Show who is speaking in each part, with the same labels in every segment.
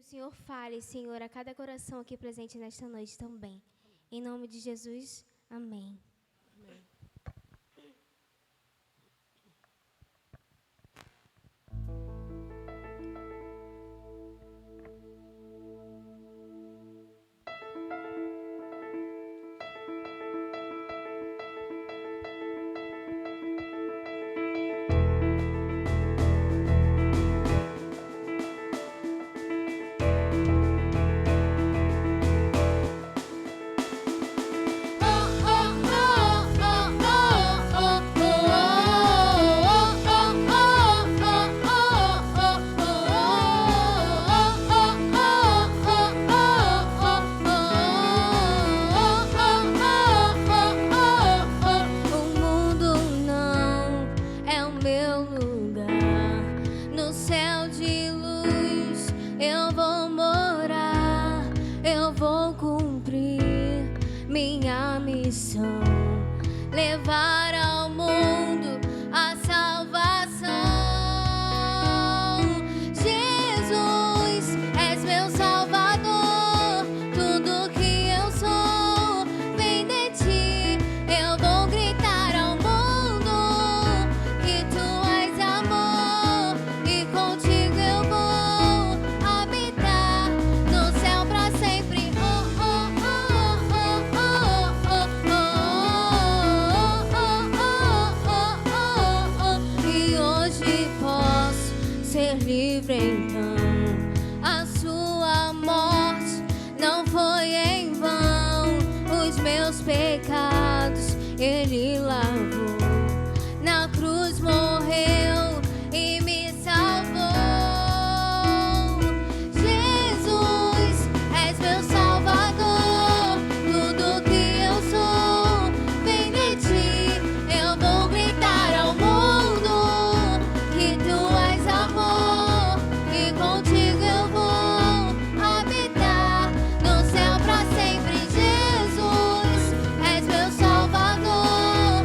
Speaker 1: Senhor fale, Senhor, a cada coração aqui presente nesta noite também. Em nome de Jesus, amém.
Speaker 2: Amém.
Speaker 3: Levar ao mundo a salvação. Jesus, és meu Salvador. Tudo que eu sou vem de ti. Eu vou gritar ao mundo que tu és amor, e contigo eu vou habitar no céu pra sempre. Livre então, a sua morte não foi em vão. Os meus pecados ele lavou, na cruz morreu e me salvou. Jesus, és meu Salvador. Tudo que eu sou vem de ti. Eu vou gritar ao mundo que tu és amor, e contigo eu vou habitar no céu pra sempre. Jesus, és meu Salvador.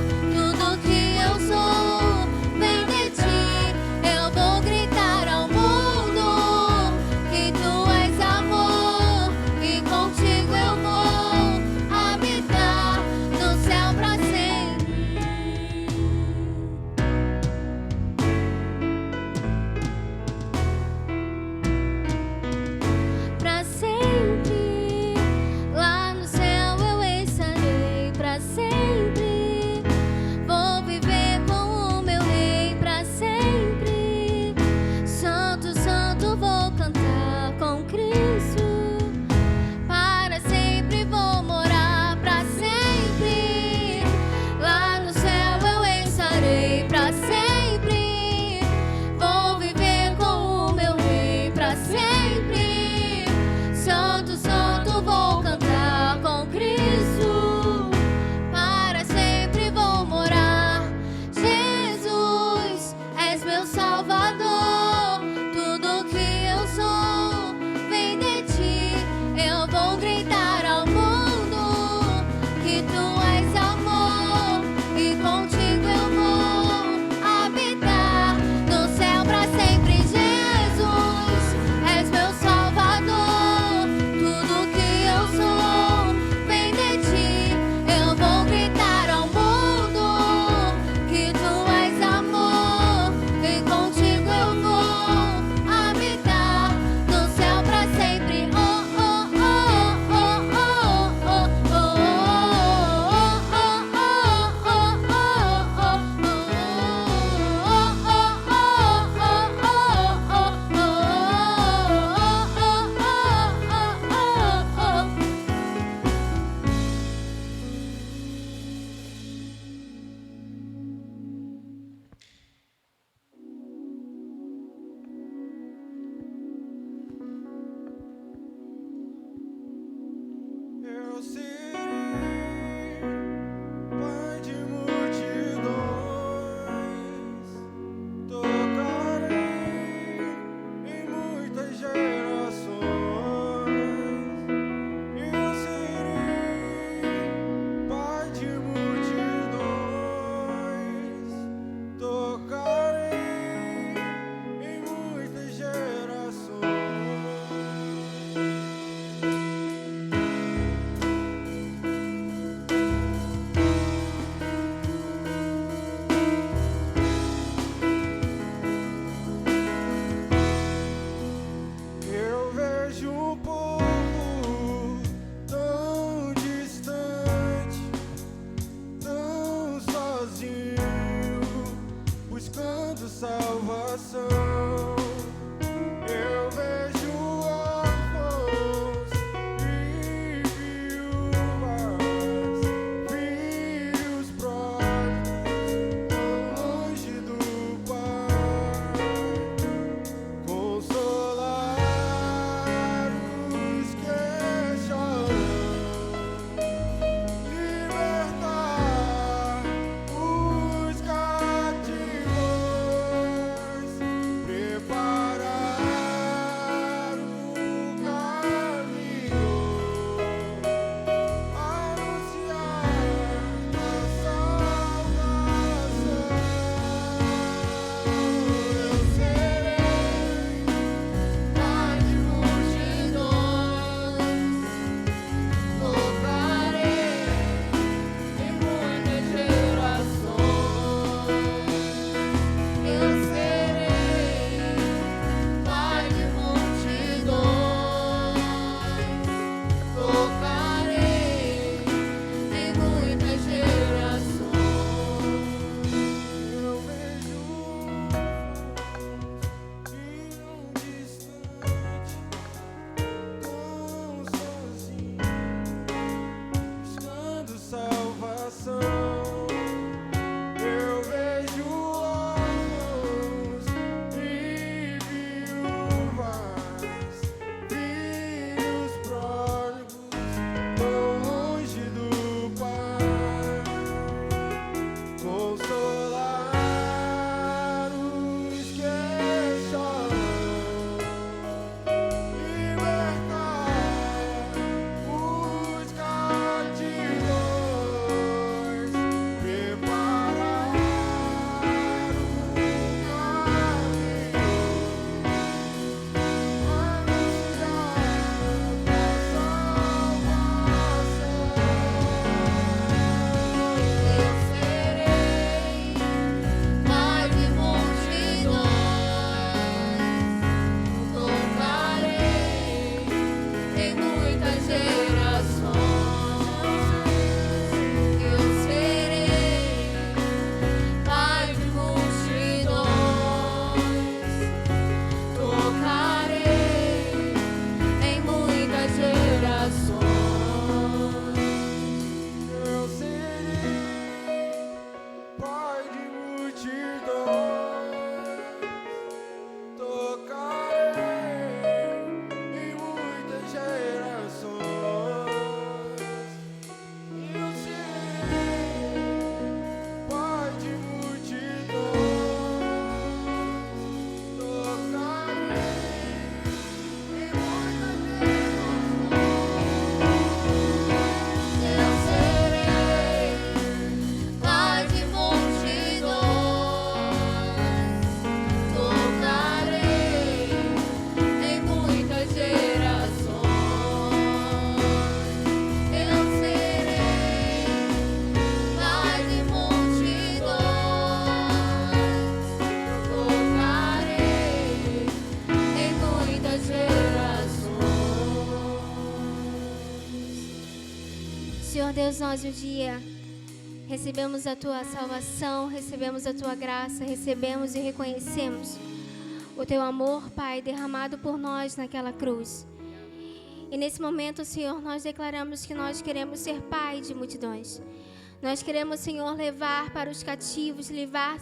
Speaker 1: Senhor Deus, nós um dia recebemos a Tua salvação, recebemos a Tua graça, recebemos e reconhecemos o Teu amor, Pai, derramado por nós naquela cruz. E nesse momento, Senhor, nós declaramos que nós queremos ser Pai de multidões. Nós queremos, Senhor, levar para os cativos, levar,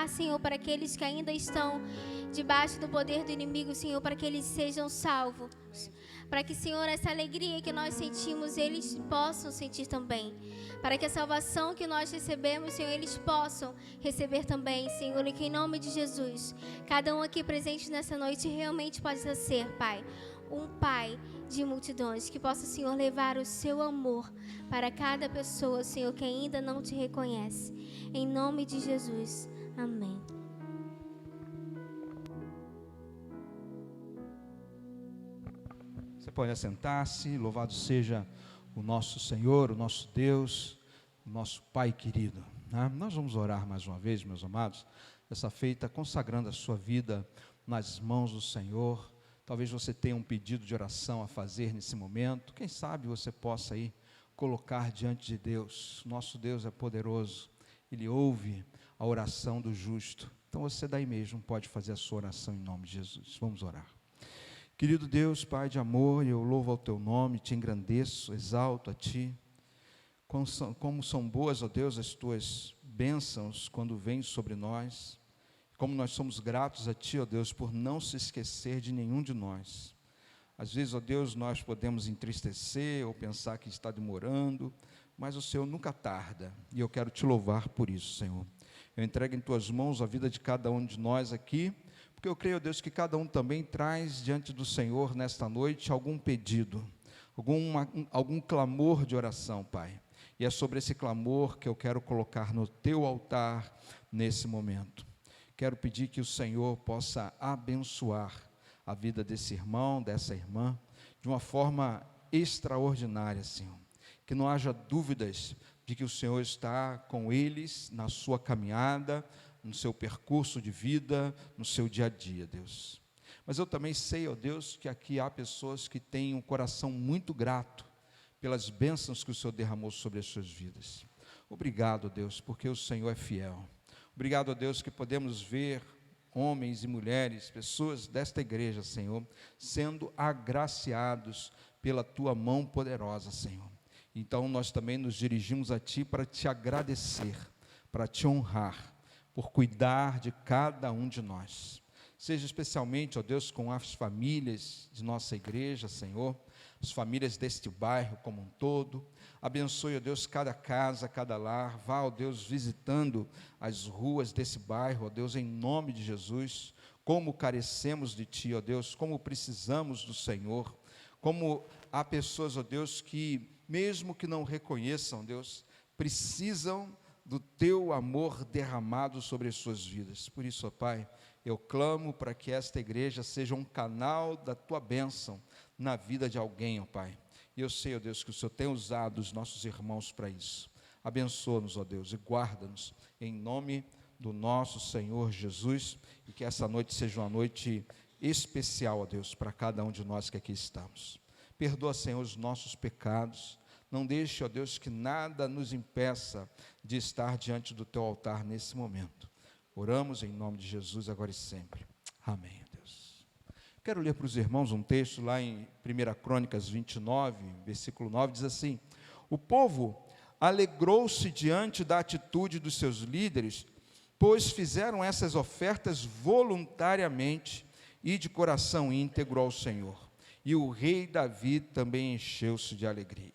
Speaker 1: Senhor, para aqueles que ainda estão debaixo do poder do inimigo, Senhor, para que eles sejam salvos. Para que, Senhor, essa alegria que nós sentimos, eles possam sentir também. Para que a salvação que nós recebemos, Senhor, eles possam receber também, Senhor, e que em nome de Jesus, cada um aqui presente nessa noite realmente possa ser, Pai, um Pai de multidões, que possa, Senhor, levar o seu amor para cada pessoa, Senhor, que ainda não te reconhece. Em nome de Jesus. Amém.
Speaker 2: Você pode assentar-se. Louvado seja o nosso Senhor, o nosso Deus, o nosso Pai querido, né? Nós vamos orar mais uma vez, meus amados, essa feita consagrando a sua vida nas mãos do Senhor. Talvez você tenha um pedido de oração a fazer nesse momento. Quem sabe você possa aí colocar diante de Deus. Nosso Deus é poderoso, Ele ouve a oração do justo. Então você daí mesmo pode fazer a sua oração em nome de Jesus. Vamos orar. Querido Deus, Pai de amor, eu louvo ao Teu nome, Te engrandeço, exalto a Ti. Como são boas, ó Deus, as Tuas bênçãos quando vêm sobre nós. Como nós somos gratos a Ti, ó Deus, por não se esquecer de nenhum de nós. Às vezes, ó Deus, nós podemos entristecer ou pensar que está demorando, mas o Senhor nunca tarda, e eu quero Te louvar por isso, Senhor. Eu entrego em Tuas mãos a vida de cada um de nós aqui, porque eu creio, ó Deus, que cada um também traz diante do Senhor nesta noite algum pedido, algum clamor de oração, Pai. E é sobre esse clamor que eu quero colocar no Teu altar nesse momento. Quero pedir que o Senhor possa abençoar a vida desse irmão, dessa irmã, de uma forma extraordinária, Senhor. Que não haja dúvidas de que o Senhor está com eles na sua caminhada, no seu percurso de vida, no seu dia a dia, Deus. Mas eu também sei, ó Deus, que aqui há pessoas que têm um coração muito grato pelas bênçãos que o Senhor derramou sobre as suas vidas. Obrigado, Deus, porque o Senhor é fiel. Obrigado, ó Deus, que podemos ver homens e mulheres, pessoas desta igreja, Senhor, sendo agraciados pela Tua mão poderosa, Senhor. Então, nós também nos dirigimos a Ti para Te agradecer, para Te honrar, por cuidar de cada um de nós. Seja especialmente, ó Deus, com as famílias de nossa igreja, Senhor, as famílias deste bairro como um todo. Abençoe, ó Deus, cada casa, cada lar. Vá, ó Deus, visitando as ruas desse bairro, ó Deus, em nome de Jesus. Como carecemos de Ti, ó Deus, como precisamos do Senhor. Como há pessoas, ó Deus, que mesmo que não reconheçam, Deus, precisam do Teu amor derramado sobre as suas vidas. Por isso, ó Pai, eu clamo para que esta igreja seja um canal da Tua bênção na vida de alguém, ó Pai. E eu sei, ó Deus, que o Senhor tem usado os nossos irmãos para isso. Abençoa-nos, ó Deus, e guarda-nos em nome do nosso Senhor Jesus, e que essa noite seja uma noite especial, ó Deus, para cada um de nós que aqui estamos. Perdoa, Senhor, os nossos pecados. Não deixe, ó Deus, que nada nos impeça de estar diante do Teu altar nesse momento. Oramos em nome de Jesus agora e sempre. Amém, Deus. Quero ler para os irmãos um texto lá em 1 Crônicas 29, versículo 9, diz assim: o povo alegrou-se diante da atitude dos seus líderes, pois fizeram essas ofertas voluntariamente e de coração íntegro ao Senhor. E o rei Davi também encheu-se de alegria.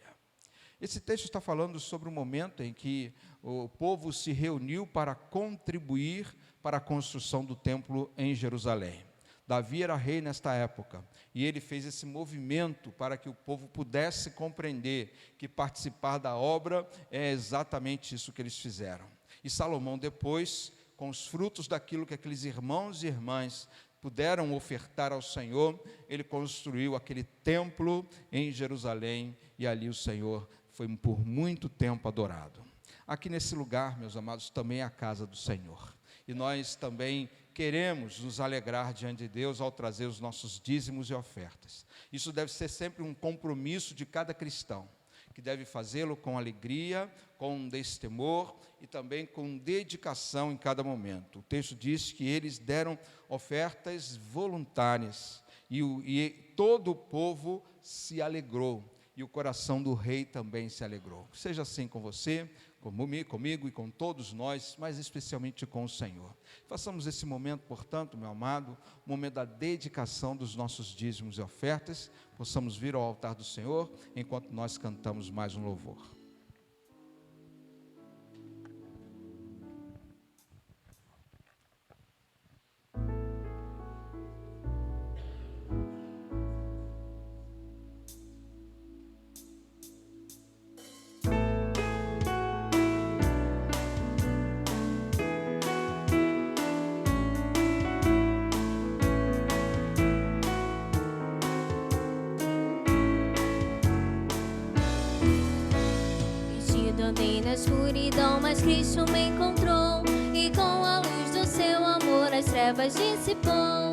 Speaker 2: Esse texto está falando sobre o momento em que o povo se reuniu para contribuir para a construção do templo em Jerusalém. Davi era rei nesta época, e ele fez esse movimento para que o povo pudesse compreender que participar da obra é exatamente isso que eles fizeram. E Salomão depois, com os frutos daquilo que aqueles irmãos e irmãs puderam ofertar ao Senhor, ele construiu aquele templo em Jerusalém, e ali o Senhor foi por muito tempo adorado. Aqui nesse lugar, meus amados, também é a casa do Senhor. E nós também queremos nos alegrar diante de Deus ao trazer os nossos dízimos e ofertas. Isso deve ser sempre um compromisso de cada cristão, que deve fazê-lo com alegria, com destemor e também com dedicação em cada momento. O texto diz que eles deram ofertas voluntárias e todo o povo se alegrou. E o coração do rei também se alegrou. Seja assim com você, comigo e com todos nós, mas especialmente com o Senhor. Façamos esse momento, portanto, meu amado, um momento da dedicação dos nossos dízimos e ofertas, possamos vir ao altar do Senhor, enquanto nós cantamos mais um louvor.
Speaker 3: Andei na escuridão, mas Cristo me encontrou, e com a luz do seu amor as trevas dissipou.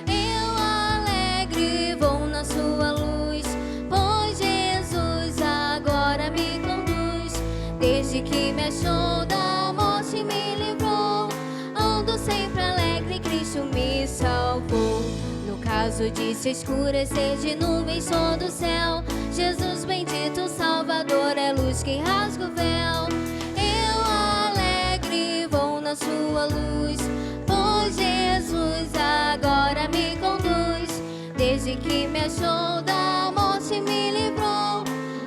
Speaker 3: Eu alegre vou na sua luz, pois Jesus agora me conduz. Desde que me achou da morte me livrou, ando sem sempre alegre, Cristo me salvou. No caso de se escurecer de nuvens todo o céu, Jesus bendito Salvador é luz que rasga o véu. Eu alegre vou na sua luz, pois Jesus agora me conduz. Desde que me achou da morte me livrou,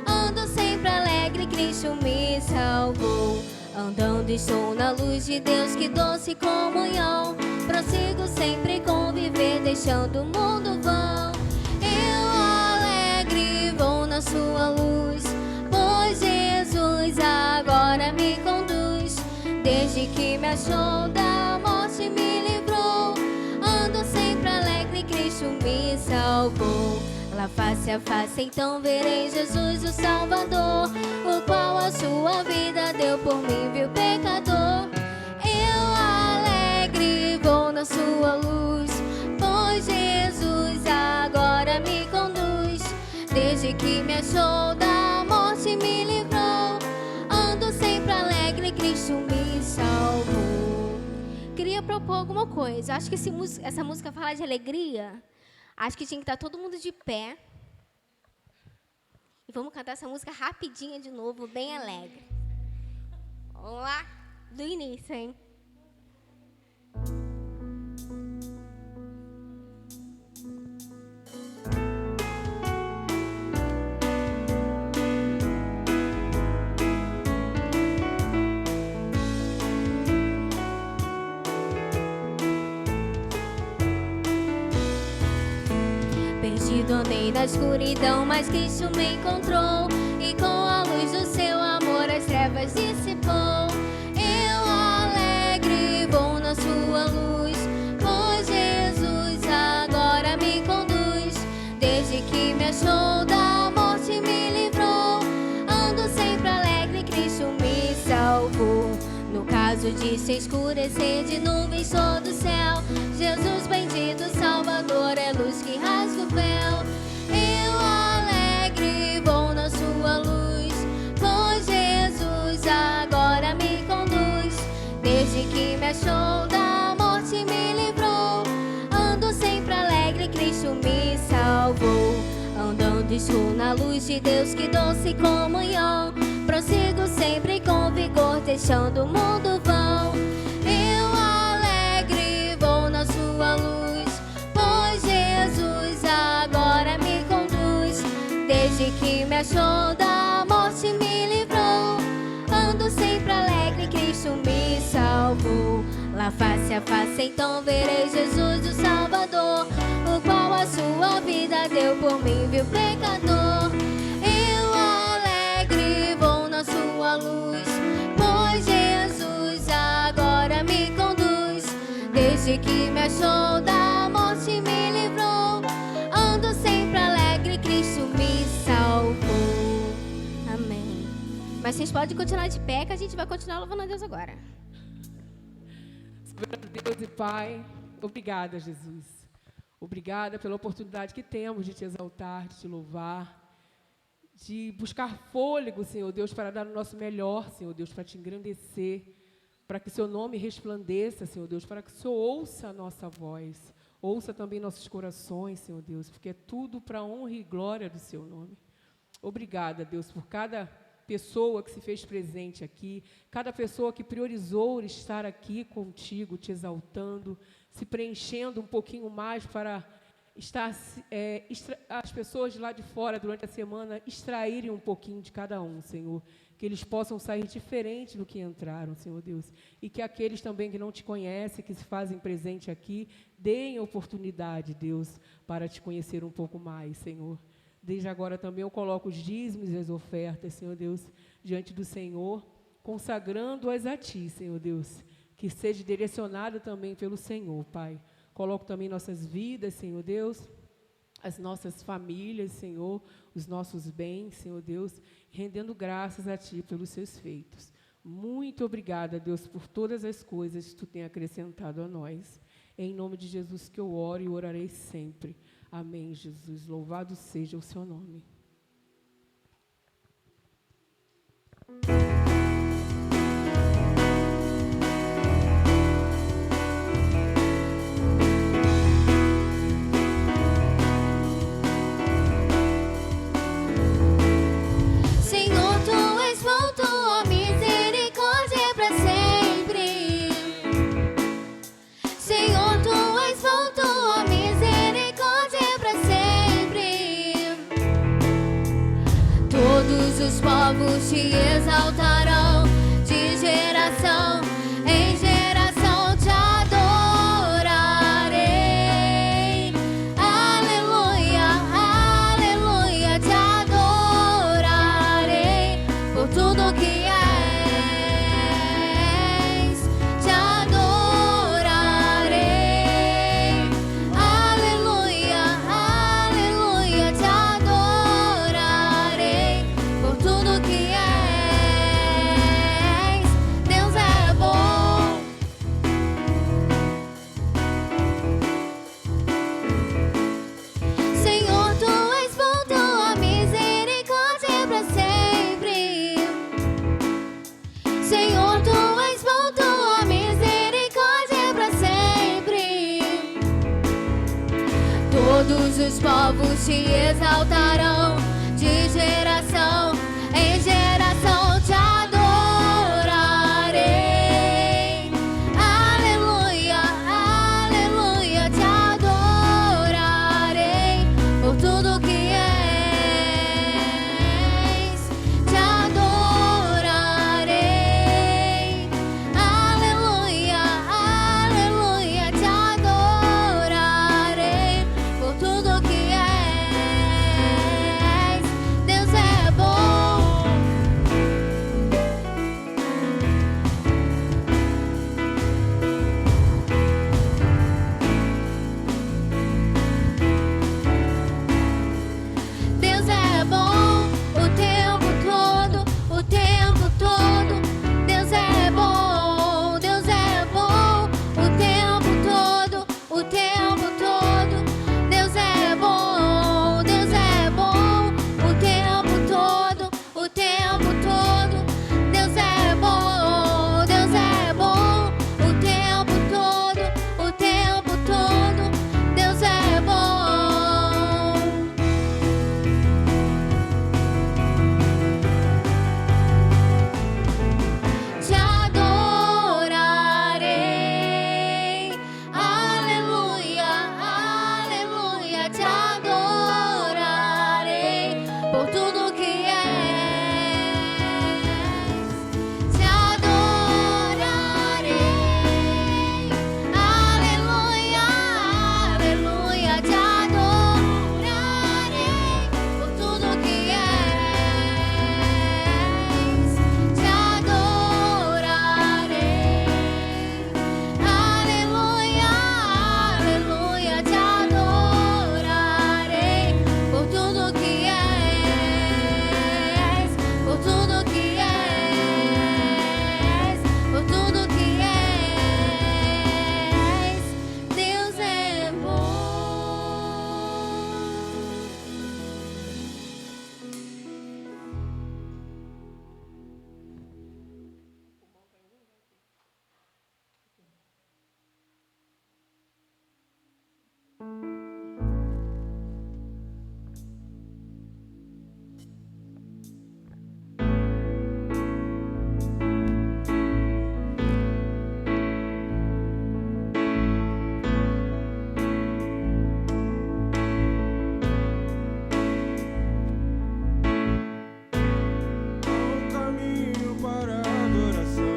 Speaker 3: ando sempre alegre, Cristo me salvou. Andando estou na luz de Deus, que doce comunhão, prossigo sempre conviver, deixando o mundo vão. Eu alegre vou na sua luz, pois Jesus agora me conduz. Desde que me achou da morte me livrou, ando sempre alegre, Cristo me salvou. Lá face a face então verei Jesus o Salvador, o qual a sua vida deu por mim, vil pecador. Eu alegre vou na sua luz, pois Jesus agora me conduz. Desde que me achou da morte me livrou, ando sempre alegre, Cristo me salvou.
Speaker 1: Queria propor alguma coisa. Acho que essa música fala de alegria. Acho que tinha que estar todo mundo de pé. E vamos cantar essa música rapidinha de novo, bem alegre. Vamos lá? Do início, hein?
Speaker 3: Perdido andei na escuridão, mas Cristo me encontrou, e com a luz do seu amor as trevas dissipou. Eu alegre vou na sua luz, pois Jesus agora me conduz. Desde que me achou da morte me livrou, ando sempre alegre, Cristo me salvou. No caso de se escurecer de nuvens todo o céu, Jesus bendito Salvador é luz que rasga o véu. Eu alegre vou na sua luz, pois Jesus agora me conduz. Desde que me achou da morte me livrou, ando sempre alegre, Cristo me salvou. Andando estou na luz de Deus, que doce comunhão, prossigo sempre com vigor, deixando o mundo vão. Eu alegre vou na sua luz, pois Jesus agora me conduz. Desde que me achou da morte me livrou, ando sempre alegre, Cristo me salvou. Lá face a face então verei Jesus o Salvador, o qual a sua vida deu por mim, vil pecador. Eu alegre vou na sua luz, pois Jesus agora me conduz. Desde que me achou da morte me livrou, ando sempre alegre, Cristo me salvou.
Speaker 1: Amém. Mas vocês podem continuar de pé, que a gente vai continuar louvando a Deus agora.
Speaker 4: Soberano Deus e Pai, obrigada, Jesus. Obrigada pela oportunidade que temos de te exaltar, de te louvar, de buscar fôlego, Senhor Deus, para dar o nosso melhor, Senhor Deus, para te engrandecer, para que o seu nome resplandeça, Senhor Deus, para que o Senhor ouça a nossa voz, ouça também nossos corações, Senhor Deus, porque é tudo para a honra e glória do seu nome. Obrigada, Deus, por cada pessoa que se fez presente aqui, cada pessoa que priorizou estar aqui contigo, te exaltando, se preenchendo um pouquinho mais para estar, as pessoas de lá de fora, durante a semana, extraírem um pouquinho de cada um, Senhor, que eles possam sair diferente do que entraram, Senhor Deus, e que aqueles também que não te conhecem, que se fazem presente aqui, deem oportunidade, Deus, para te conhecer um pouco mais, Senhor. Desde agora também eu coloco os dízimos e as ofertas, Senhor Deus, diante do Senhor, consagrando-as a Ti, Senhor Deus, que seja direcionado também pelo Senhor, Pai. Coloco também nossas vidas, Senhor Deus, as nossas famílias, Senhor, os nossos bens, Senhor Deus, rendendo graças a Ti pelos seus feitos. Muito obrigada, Deus, por todas as coisas que Tu tem acrescentado a nós. É em nome de Jesus que eu oro e orarei sempre. Amém, Jesus. Louvado seja o seu nome.
Speaker 3: os povos te exaltarão, de geração em geração te adorarei. Aleluia, aleluia, te adorarei por tudo que és, te adorarei. Aleluia, aleluia, te adorarei por tudo que és. Deus é bom. Senhor, tu és bom, tua misericórdia é pra sempre. Senhor, tu és bom, tua misericórdia é pra sempre. Todos os povos te exaltarão, de geração em geração te adorarei. Aleluia, aleluia, te adorarei por tudo que és, te adorarei. Aleluia, aleluia, te adorarei por tudo que és. Deus é bom. Deus é bom o tempo todo, o tempo todo. Deus é bom, Deus é bom o tempo todo, o tempo todo. Deus é bom, Deus é bom o tempo todo, o tempo todo. Deus é bom, Deus é bom o tempo todo, o tempo todo. Deus é bom. Te adorarei, aleluia, aleluia, te adorarei por tudo que és. Te adorarei, aleluia, aleluia, te adorarei por tudo que és. Te adorarei, aleluia, aleluia, te adorarei por tudo que és, por tudo que és, por tudo que és. Deus é bom.
Speaker 5: Há um caminho para a adoração,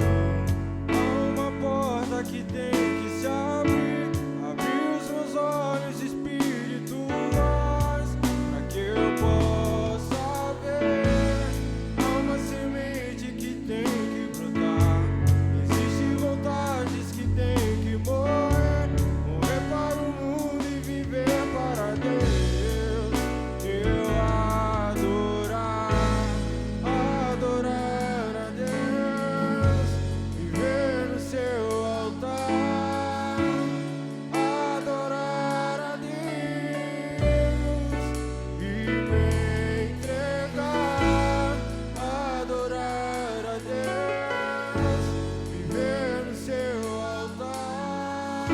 Speaker 5: há uma porta que tem que se abrir. Abrir os meus olhos espirituais para que eu possa ver. Há uma semente que tem que brotar. Existem vontades que tem que morrer, morrer para o mundo e viver para Deus. Eu adorar a Deus, viver no seu altar. Adorar a Deus e me entregar. Adorar a Deus, viver no seu altar.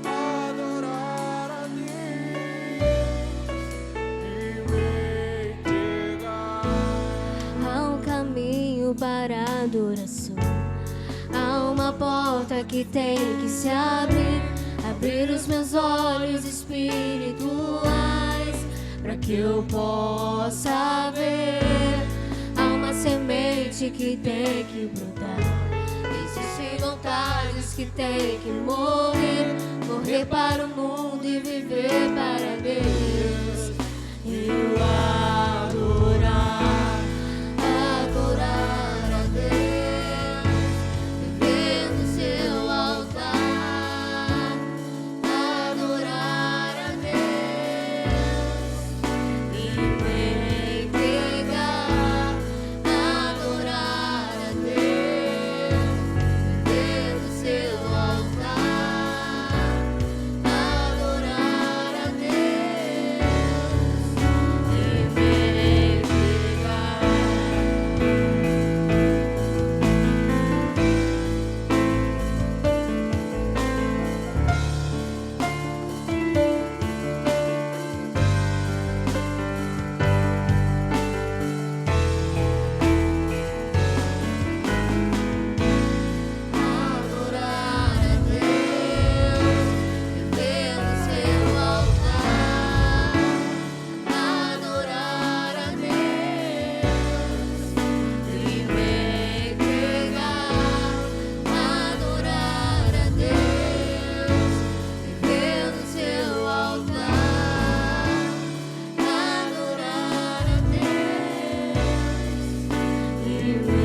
Speaker 5: Adorar a Deus e me entregar.
Speaker 3: Há um caminho para a adoração, há uma porta que tem que se abrir. Abrir os meus olhos espirituais para que eu possa ver. semente que tem que brotar. Existem vontades que tem que morrer. Morrer para o mundo e viver para Deus. Eu adorar, adorar a Deus, viver no seu altar, adorar a Deus e me entregar, adorar a Deus, viver no seu altar, adorar a Deus e me entregar. Adorar a Deus, viver no seu altar, adorar a Deus e me entregar, adorar a Deus, viver no seu altar, adorar a Deus e me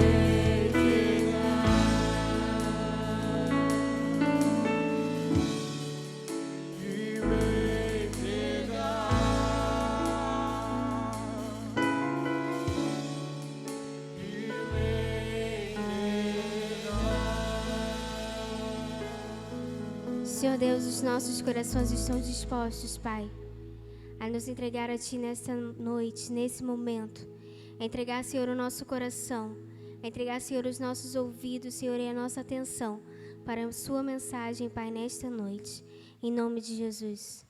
Speaker 1: Senhor Deus, os nossos corações estão dispostos, Pai, a nos entregar a Ti nesta noite, nesse momento. A entregar, Senhor, o nosso coração. A entregar, Senhor, os nossos ouvidos, Senhor, e a nossa atenção para a Sua mensagem, Pai, nesta noite. Em nome de Jesus.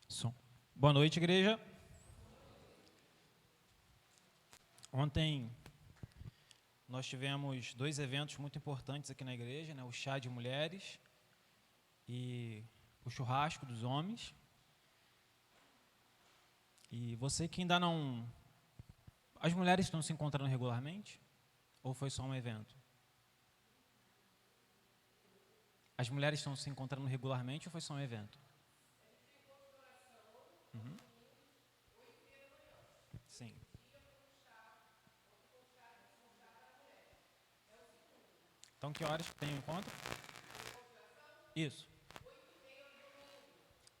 Speaker 6: Som. Boa noite, igreja. Ontem nós tivemos 2 eventos muito importantes aqui na igreja, né? O chá de mulheres e o churrasco dos homens. E você que ainda não... As mulheres estão se encontrando regularmente? Ou foi só um evento? As mulheres estão se encontrando regularmente ou foi só um evento? Uhum. Sim. Então, que horas tem o encontro? Isso.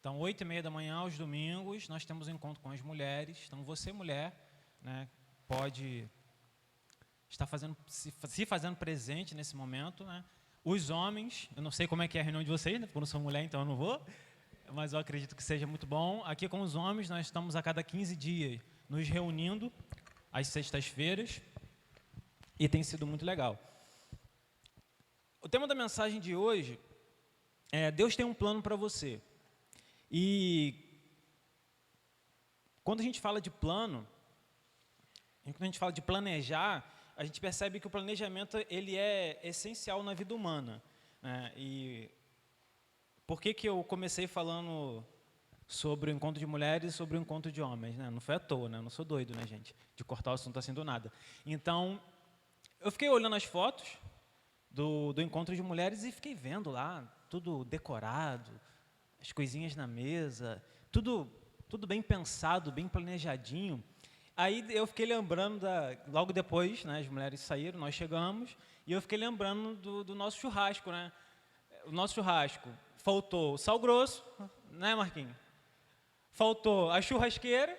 Speaker 6: Então, 8h30 da manhã, aos domingos, nós temos um encontro com as mulheres. Então, você, mulher, né, pode estar se fazendo presente nesse momento, né? Os homens, eu não sei como é que é a reunião de vocês, né, porque eu não sou mulher, então eu não vou, mas eu acredito que seja muito bom. Aqui com os homens, nós estamos a cada 15 dias nos reunindo, às sextas-feiras, e tem sido muito legal. O tema da mensagem de hoje é: Deus tem um plano para você. E quando a gente fala de plano, quando a gente fala de planejar, a gente percebe que o planejamento ele é essencial na vida humana, né? E por que eu comecei falando sobre o encontro de mulheres e sobre o encontro de homens, né? Não foi à toa, né? Eu não sou doido, né, gente, de cortar o assunto assim do nada. Então, eu fiquei olhando as fotos do encontro de mulheres e fiquei vendo lá, tudo decorado, as coisinhas na mesa, tudo bem pensado, bem planejadinho. Aí eu fiquei lembrando, logo depois, né, as mulheres saíram, nós chegamos, e eu fiquei lembrando do nosso churrasco, né? O nosso churrasco, faltou o sal grosso, né, Marquinhos? Faltou a churrasqueira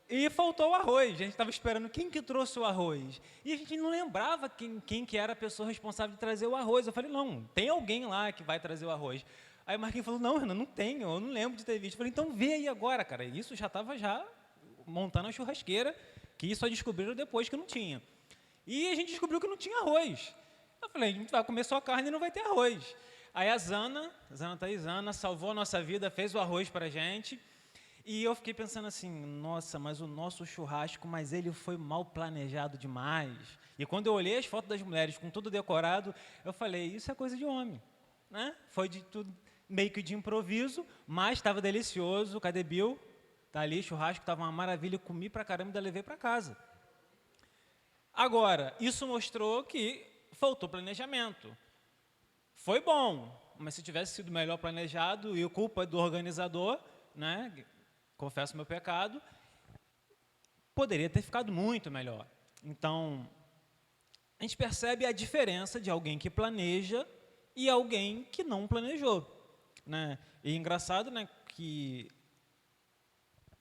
Speaker 6: e faltou o arroz. A gente estava esperando quem que trouxe o arroz. E a gente não lembrava quem que era a pessoa responsável de trazer o arroz. Eu falei, não, tem alguém lá que vai trazer o arroz. Aí o Marquinhos falou, não, Renan, não tenho, eu não lembro de ter visto. Eu falei, então vê aí agora, cara. Isso já estava montando a churrasqueira, que só descobriram depois que não tinha. E a gente descobriu que não tinha arroz. Eu falei, a gente vai comer só carne e não vai ter arroz. Aí a Zana salvou a nossa vida, fez o arroz para a gente. E eu fiquei pensando assim, nossa, mas o nosso churrasco, mas ele foi mal planejado demais. E quando eu olhei as fotos das mulheres com tudo decorado, eu falei, isso é coisa de homem, né? Foi de tudo, meio que de improviso, mas estava delicioso. Cadê Bill? Tá ali, churrasco, estava uma maravilha, comi pra caramba e ainda levei para casa. Agora, isso mostrou que faltou planejamento. Foi bom, mas se tivesse sido melhor planejado, e a culpa é do organizador, né? Confesso meu pecado, poderia ter ficado muito melhor. Então, a gente percebe a diferença de alguém que planeja e alguém que não planejou, né? E é engraçado, né, que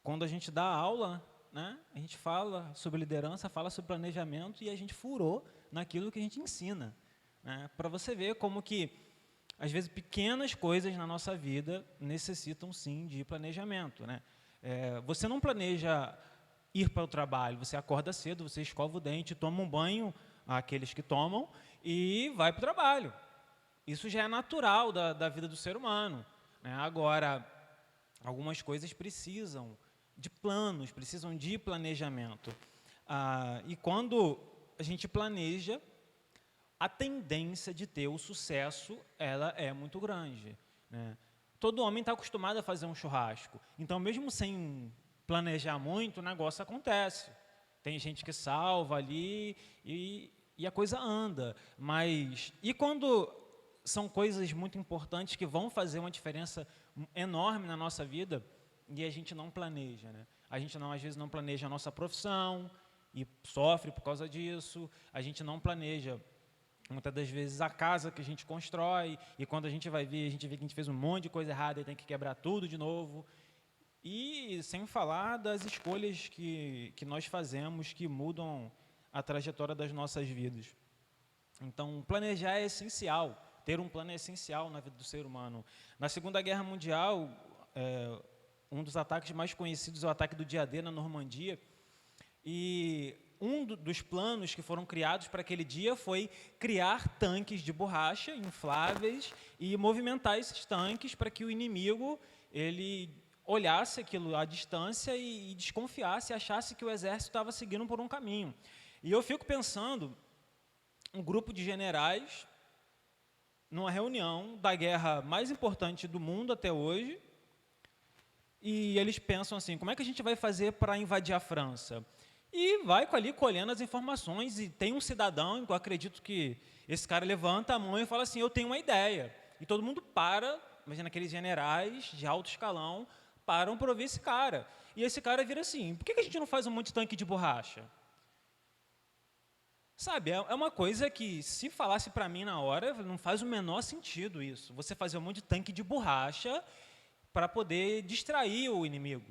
Speaker 6: quando a gente dá aula, né, a gente fala sobre liderança, fala sobre planejamento e a gente furou naquilo que a gente ensina, né? Para você ver como que, às vezes, pequenas coisas na nossa vida necessitam, sim, de planejamento, né? Você não planeja ir para o trabalho, você acorda cedo, você escova o dente, toma um banho, aqueles que tomam, e vai para o trabalho. Isso já é natural da vida do ser humano, né? Agora, algumas coisas precisam de planos, precisam de planejamento. E quando a gente planeja, a tendência de ter o sucesso, ela é muito grande, né? Todo homem está acostumado a fazer um churrasco. Então, mesmo sem planejar muito, o negócio acontece. Tem gente que salva ali e a coisa anda. Mas, e quando são coisas muito importantes que vão fazer uma diferença enorme na nossa vida e a gente não planeja, né? A gente, às vezes, não planeja a nossa profissão e sofre por causa disso. A gente não planeja, muitas das vezes, a casa que a gente constrói, e quando a gente vai ver, a gente vê que a gente fez um monte de coisa errada e tem que quebrar tudo de novo. E sem falar das escolhas que nós fazemos, que mudam a trajetória das nossas vidas. Então, planejar é essencial, ter um plano é essencial na vida do ser humano. Na Segunda Guerra Mundial, um dos ataques mais conhecidos é o ataque do dia D na Normandia, e um dos planos que foram criados para aquele dia foi criar tanques de borracha infláveis e movimentar esses tanques para que o inimigo ele olhasse aquilo à distância e desconfiasse, achasse que o exército estava seguindo por um caminho. E eu fico pensando, um grupo de generais, numa reunião da guerra mais importante do mundo até hoje, e eles pensam assim, como é que a gente vai fazer para invadir a França? E vai ali colhendo as informações, e tem um cidadão, eu acredito que esse cara levanta a mão e fala assim, eu tenho uma ideia. E todo mundo para, imagina aqueles generais de alto escalão, param para ouvir esse cara. E esse cara vira assim, por que a gente não faz um monte de tanque de borracha? Sabe, é uma coisa que, se falasse para mim na hora, não faz o menor sentido isso. Você fazer um monte de tanque de borracha para poder distrair o inimigo.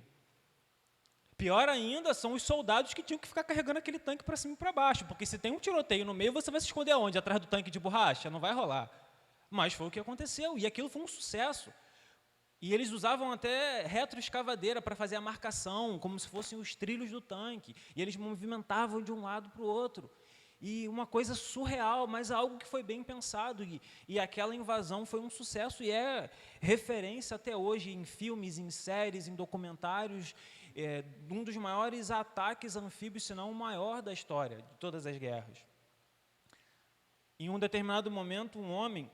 Speaker 6: Pior ainda são os soldados que tinham que ficar carregando aquele tanque para cima e para baixo, porque se tem um tiroteio no meio, você vai se esconder aonde? Atrás do tanque de borracha? Não vai rolar. Mas foi o que aconteceu, e aquilo foi um sucesso. E eles usavam até retroescavadeira para fazer a marcação, como se fossem os trilhos do tanque, e eles movimentavam de um lado para o outro. E uma coisa surreal, mas algo que foi bem pensado, e aquela invasão foi um sucesso, e é referência até hoje em filmes, em séries, em documentários, um dos maiores ataques anfíbios, se não o maior da história, de todas as guerras. Em um determinado momento, um homem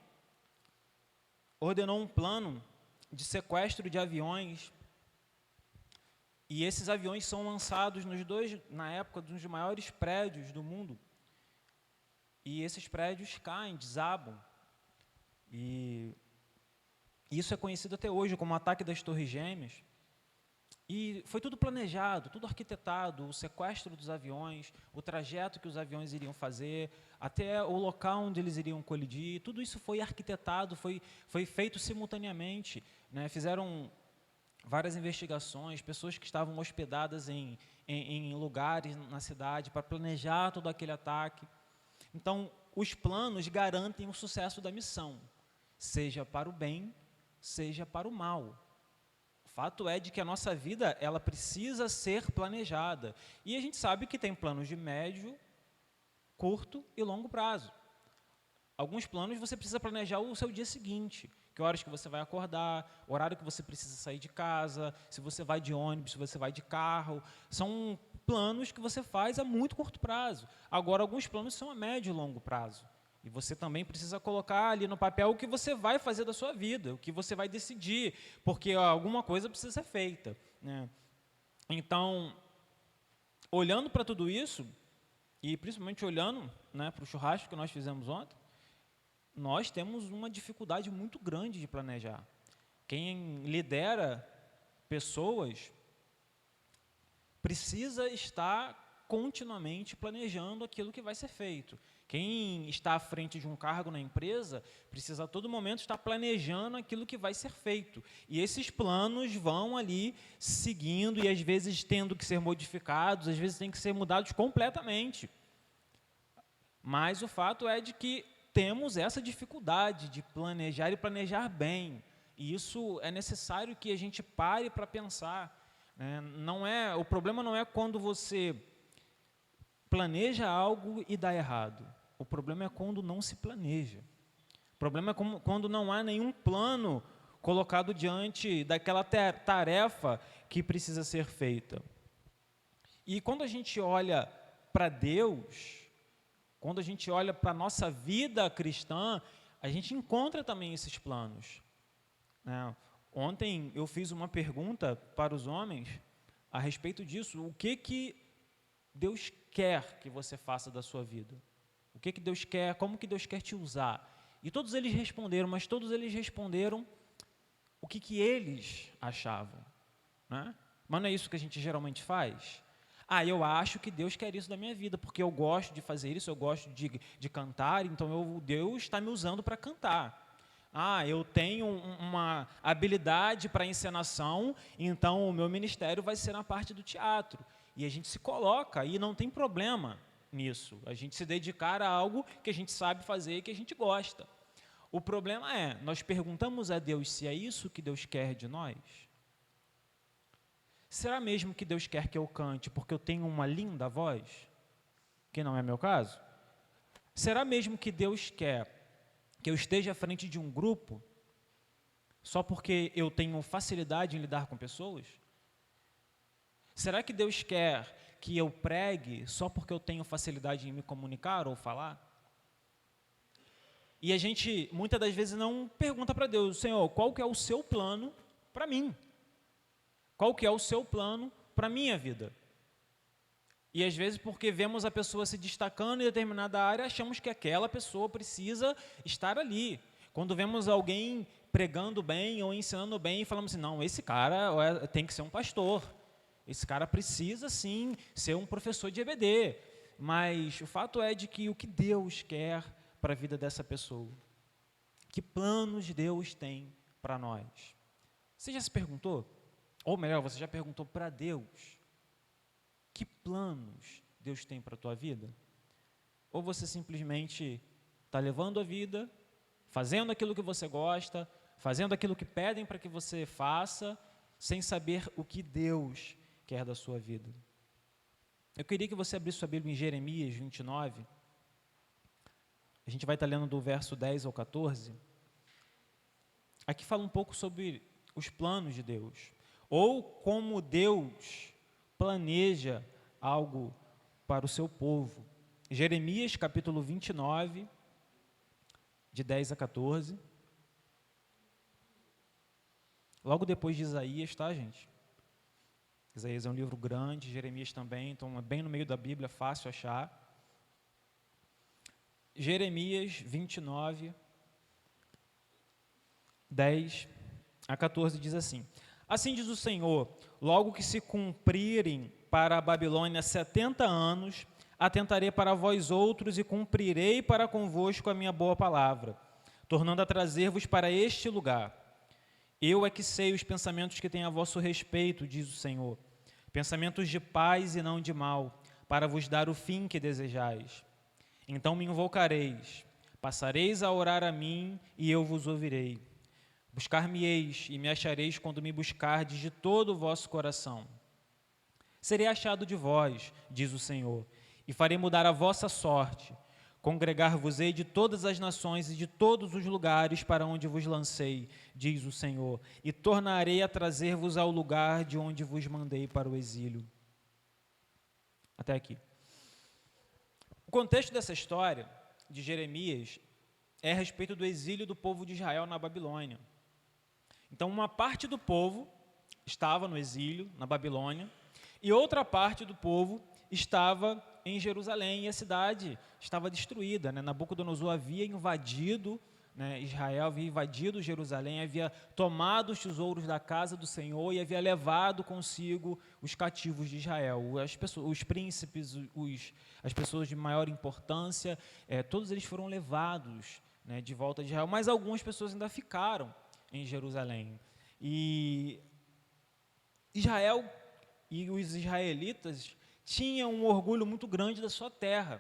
Speaker 6: ordenou um plano de sequestro de aviões, e esses aviões são lançados na época, dos maiores prédios do mundo, e esses prédios caem, desabam, e isso é conhecido até hoje como o ataque das Torres Gêmeas. E foi tudo planejado, tudo arquitetado, o sequestro dos aviões, o trajeto que os aviões iriam fazer, até o local onde eles iriam colidir, tudo isso foi arquitetado, foi feito simultaneamente, né? Fizeram várias investigações, pessoas que estavam hospedadas em lugares na cidade para planejar todo aquele ataque. Então, os planos garantem o sucesso da missão, seja para o bem, seja para o mal. O fato é de que a nossa vida, ela precisa ser planejada. E a gente sabe que tem planos de médio, curto e longo prazo. Alguns planos você precisa planejar o seu dia seguinte, que horas que você vai acordar, o horário que você precisa sair de casa, se você vai de ônibus, se você vai de carro. São planos que você faz a muito curto prazo. Agora, alguns planos são a médio e longo prazo. E você também precisa colocar ali no papel o que você vai fazer da sua vida, o que você vai decidir, porque alguma coisa precisa ser feita, né? Então, olhando para tudo isso, e principalmente olhando, né, para o churrasco que nós fizemos ontem, nós temos uma dificuldade muito grande de planejar. Quem lidera pessoas precisa estar continuamente planejando aquilo que vai ser feito. Quem está à frente de um cargo na empresa precisa a todo momento estar planejando aquilo que vai ser feito. E esses planos vão ali seguindo e às vezes tendo que ser modificados, às vezes têm que ser mudados completamente. Mas o fato é de que temos essa dificuldade de planejar e planejar bem. E isso é necessário que a gente pare para pensar, né? O problema não é quando você planeja algo e dá errado. O problema é quando não se planeja. O problema é quando não há nenhum plano colocado diante daquela tarefa que precisa ser feita. E quando a gente olha para Deus, quando a gente olha para a nossa vida cristã, a gente encontra também esses planos, né? Ontem eu fiz uma pergunta para os homens a respeito disso. O que Deus quer que você faça da sua vida? O que Deus quer? Como que Deus quer te usar? E todos eles responderam, mas todos eles responderam o que eles achavam, né? Mas não é isso que a gente geralmente faz? Eu acho que Deus quer isso da minha vida, porque eu gosto de fazer isso, eu gosto de cantar, então Deus está me usando para cantar. Eu tenho uma habilidade para encenação, então o meu ministério vai ser na parte do teatro. E a gente se coloca, e não tem problema nisso. A gente se dedicar a algo que a gente sabe fazer e que a gente gosta. O problema é, nós perguntamos a Deus se é isso que Deus quer de nós? Será mesmo que Deus quer que eu cante porque eu tenho uma linda voz? Que não é meu caso? Será mesmo que Deus quer que eu esteja à frente de um grupo só porque eu tenho facilidade em lidar com pessoas? Será que Deus quer que eu pregue só porque eu tenho facilidade em me comunicar ou falar? E a gente, muitas das vezes, não pergunta para Deus: Senhor, qual que é o seu plano para mim? Qual que é o seu plano para a minha vida? E às vezes, porque vemos a pessoa se destacando em determinada área, achamos que aquela pessoa precisa estar ali. Quando vemos alguém pregando bem ou ensinando bem, falamos assim: não, esse cara tem que ser um pastor. Esse cara precisa, sim, ser um professor de EBD. Mas o fato é de que o que Deus quer para a vida dessa pessoa? Que planos Deus tem para nós? Você já se perguntou? Ou melhor, você já perguntou para Deus? Que planos Deus tem para a tua vida? Ou você simplesmente está levando a vida, fazendo aquilo que você gosta, fazendo aquilo que pedem para que você faça, sem saber o que Deus quer da sua vida? Eu queria que você abrisse sua Bíblia em Jeremias 29. A gente vai estar lendo do verso 10 ao 14. Aqui fala um pouco sobre os planos de Deus, ou como Deus planeja algo para o seu povo. Jeremias, capítulo 29, de 10 a 14. Logo depois de Isaías, tá, gente? Isaías é um livro grande, Jeremias também, então é bem no meio da Bíblia, fácil achar. Jeremias 29, 10 a 14 diz assim: Assim diz o Senhor, logo que se cumprirem para a Babilônia 70 anos, atentarei para vós outros e cumprirei para convosco a minha boa palavra, tornando a trazer-vos para este lugar. Eu é que sei os pensamentos que tenho a vosso respeito, diz o Senhor, pensamentos de paz e não de mal, para vos dar o fim que desejais. Então me invocareis, passareis a orar a mim e eu vos ouvirei. Buscar-me-eis e me achareis quando me buscardes de todo o vosso coração. Serei achado de vós, diz o Senhor, e farei mudar a vossa sorte. Congregar-vos-ei de todas as nações e de todos os lugares para onde vos lancei, diz o Senhor, e tornarei a trazer-vos ao lugar de onde vos mandei para o exílio. Até aqui. O contexto dessa história de Jeremias é a respeito do exílio do povo de Israel na Babilônia. Então, uma parte do povo estava no exílio, na Babilônia, e outra parte do povo estava em Jerusalém, e a cidade estava destruída, né? Nabucodonosor havia invadido, né, Israel, havia invadido Jerusalém, havia tomado os tesouros da casa do Senhor e havia levado consigo os cativos de Israel, as pessoas, os príncipes, as pessoas de maior importância, todos eles foram levados, né, de volta de Israel, mas algumas pessoas ainda ficaram em Jerusalém. E Israel e os israelitas tinham um orgulho muito grande da sua terra,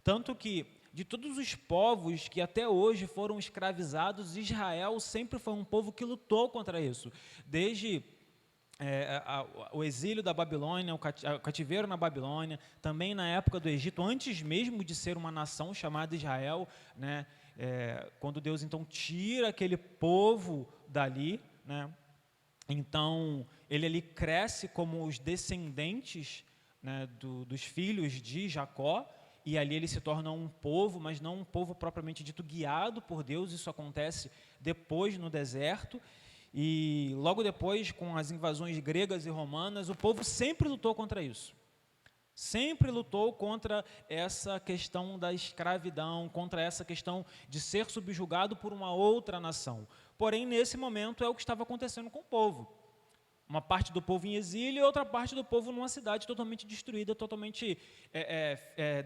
Speaker 6: tanto que de todos os povos que até hoje foram escravizados, Israel sempre foi um povo que lutou contra isso. Desde o exílio da Babilônia, o cativeiro na Babilônia, também na época do Egito, antes mesmo de ser uma nação chamada Israel, né, quando Deus então tira aquele povo dali, né, então ele ali cresce como os descendentes, né, dos filhos de Jacó, e ali ele se torna um povo, mas não um povo propriamente dito guiado por Deus. Isso acontece depois no deserto, e logo depois, com as invasões gregas e romanas, o povo sempre lutou contra isso. Sempre lutou contra essa questão da escravidão, contra essa questão de ser subjugado por uma outra nação. Porém, nesse momento é o que estava acontecendo com o povo. Uma parte do povo em exílio e outra parte do povo numa cidade totalmente destruída, totalmente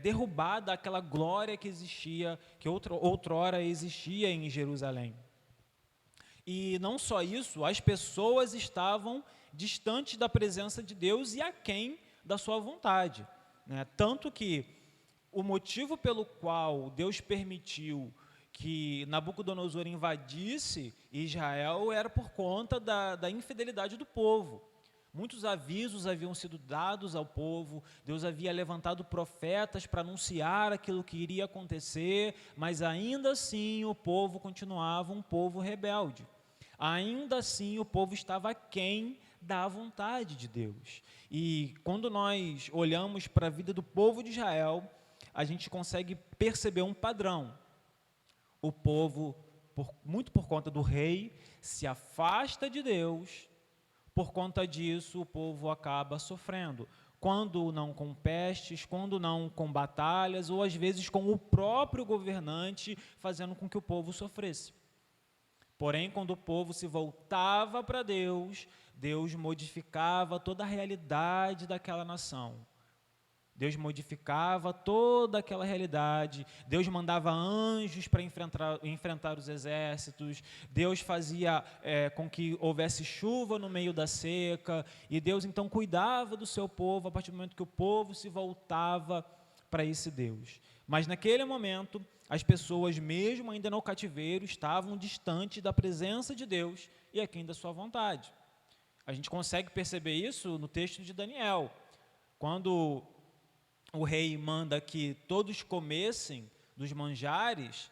Speaker 6: derrubada, aquela glória que existia, que outrora existia em Jerusalém. E não só isso, as pessoas estavam distantes da presença de Deus e aquém da sua vontade, né? Tanto que o motivo pelo qual Deus permitiu que Nabucodonosor invadisse Israel era por conta da infidelidade do povo. Muitos avisos haviam sido dados ao povo, Deus havia levantado profetas para anunciar aquilo que iria acontecer, mas ainda assim o povo continuava um povo rebelde. Ainda assim o povo estava aquém da vontade de Deus. E quando nós olhamos para a vida do povo de Israel, a gente consegue perceber um padrão. O povo, muito por conta do rei, se afasta de Deus. Por conta disso, o povo acaba sofrendo. Quando não com pestes, quando não com batalhas, ou às vezes com o próprio governante fazendo com que o povo sofresse. Porém, quando o povo se voltava para Deus, Deus modificava toda a realidade daquela nação. Deus modificava toda aquela realidade, Deus mandava anjos para enfrentar os exércitos, Deus fazia com que houvesse chuva no meio da seca, e Deus então cuidava do seu povo a partir do momento que o povo se voltava para esse Deus. Mas naquele momento, as pessoas, mesmo ainda no cativeiro, estavam distantes da presença de Deus e aquém da sua vontade. A gente consegue perceber isso no texto de Daniel, quando o rei manda que todos comessem dos manjares,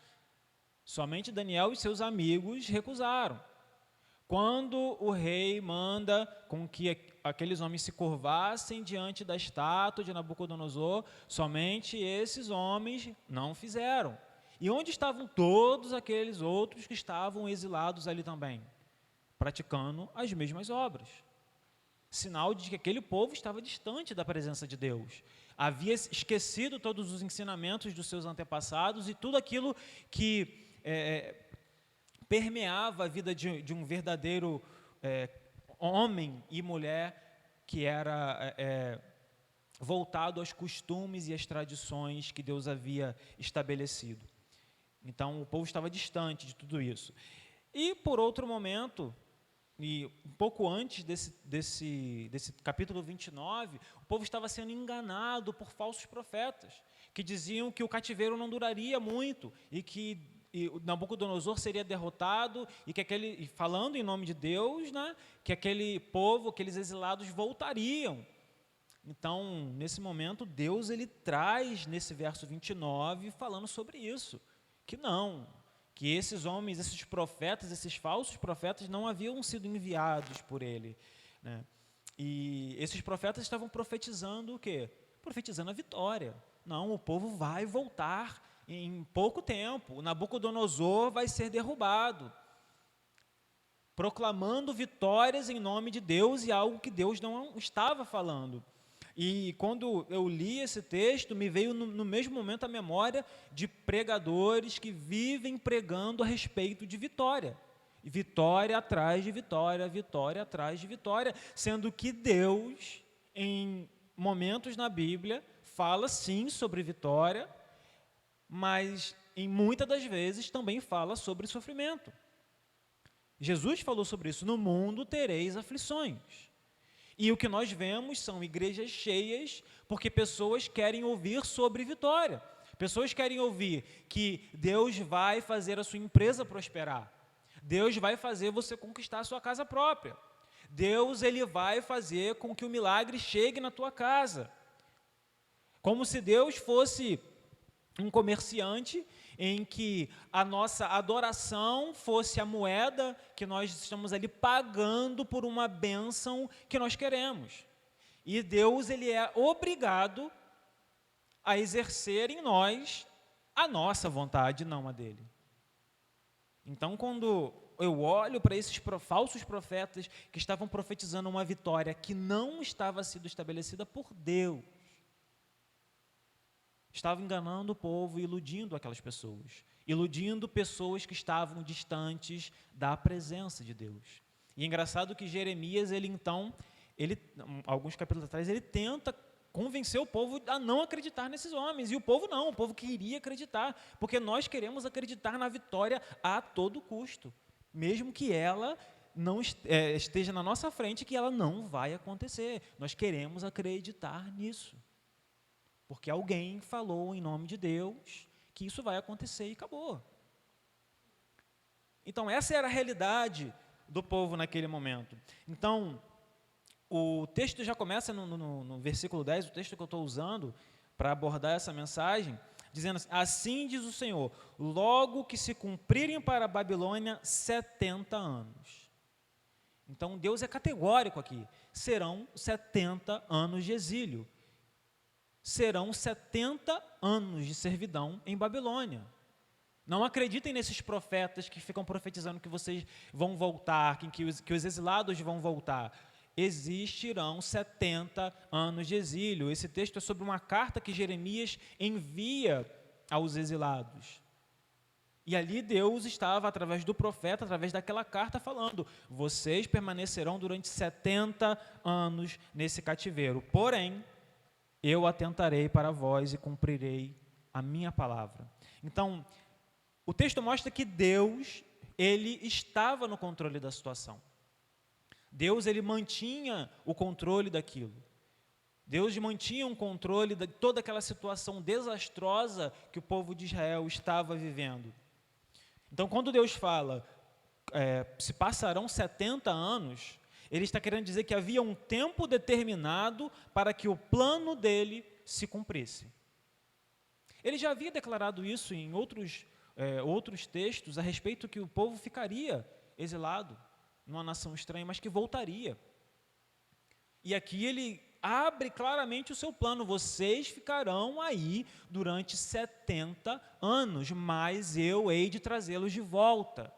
Speaker 6: somente Daniel e seus amigos recusaram. Quando o rei manda com que aqueles homens se curvassem diante da estátua de Nabucodonosor, somente esses homens não fizeram. E onde estavam todos aqueles outros que estavam exilados ali também? Praticando as mesmas obras. Sinal de que aquele povo estava distante da presença de Deus. Havia esquecido todos os ensinamentos dos seus antepassados e tudo aquilo que permeava a vida de um verdadeiro homem e mulher que era voltado aos costumes e às tradições que Deus havia estabelecido. Então, o povo estava distante de tudo isso. E, por outro momento, e um pouco antes desse capítulo 29, o povo estava sendo enganado por falsos profetas, que diziam que o cativeiro não duraria muito, e que Nabucodonosor seria derrotado, e falando em nome de Deus, né, que aquele povo, aqueles exilados voltariam. Então, nesse momento, Deus ele traz nesse verso 29 falando sobre isso, que não, que esses homens, esses profetas, esses falsos profetas não haviam sido enviados por ele, né? E esses profetas estavam profetizando o quê? Profetizando a vitória. Não, o povo vai voltar em pouco tempo, o Nabucodonosor vai ser derrubado, proclamando vitórias em nome de Deus e algo que Deus não estava falando. E quando eu li esse texto, me veio no mesmo momento a memória de pregadores que vivem pregando a respeito de vitória. Vitória atrás de vitória, vitória atrás de vitória, sendo que Deus, em momentos na Bíblia, fala sim sobre vitória, mas em muitas das vezes também fala sobre sofrimento. Jesus falou sobre isso, no mundo tereis aflições. E o que nós vemos são igrejas cheias, porque pessoas querem ouvir sobre vitória. Pessoas querem ouvir que Deus vai fazer a sua empresa prosperar. Deus vai fazer você conquistar a sua casa própria. Deus ele vai fazer com que o milagre chegue na tua casa. Como se Deus fosse um comerciante em que a nossa adoração fosse a moeda que nós estamos ali pagando por uma bênção que nós queremos. E Deus ele é obrigado a exercer em nós a nossa vontade, não a dele. Então, quando eu olho para esses falsos profetas que estavam profetizando uma vitória que não estava sendo estabelecida por Deus, estavam enganando o povo, iludindo aquelas pessoas, iludindo pessoas que estavam distantes da presença de Deus. E é engraçado que Jeremias, alguns capítulos atrás, ele tenta convencer o povo a não acreditar nesses homens, e o povo não, o povo queria acreditar, porque nós queremos acreditar na vitória a todo custo, mesmo que ela não esteja na nossa frente, que ela não vai acontecer, nós queremos acreditar nisso. Porque alguém falou em nome de Deus que isso vai acontecer e acabou. Então, essa era a realidade do povo naquele momento. Então, o texto já começa no versículo 10, o texto que eu estou usando para abordar essa mensagem, dizendo assim: assim diz o Senhor, logo que se cumprirem para a Babilônia 70 anos. Então, Deus é categórico aqui, serão 70 anos de exílio. Serão 70 anos de servidão em Babilônia. Não acreditem nesses profetas que ficam profetizando que vocês vão voltar, que os exilados vão voltar. Existirão 70 anos de exílio. Esse texto é sobre uma carta que Jeremias envia aos exilados. E ali Deus estava, através do profeta, através daquela carta, falando: vocês permanecerão durante 70 anos nesse cativeiro. Porém, eu atentarei para vós e cumprirei a minha palavra. Então, o texto mostra que Deus, ele estava no controle da situação. Deus, ele mantinha o controle daquilo. Deus mantinha um controle de toda aquela situação desastrosa que o povo de Israel estava vivendo. Então, quando Deus fala, se passarão 70 anos, ele está querendo dizer que havia um tempo determinado para que o plano dele se cumprisse. Ele já havia declarado isso em outros textos a respeito que o povo ficaria exilado numa nação estranha, mas que voltaria. E aqui ele abre claramente o seu plano: vocês ficarão aí durante 70 anos, mas eu hei de trazê-los de volta.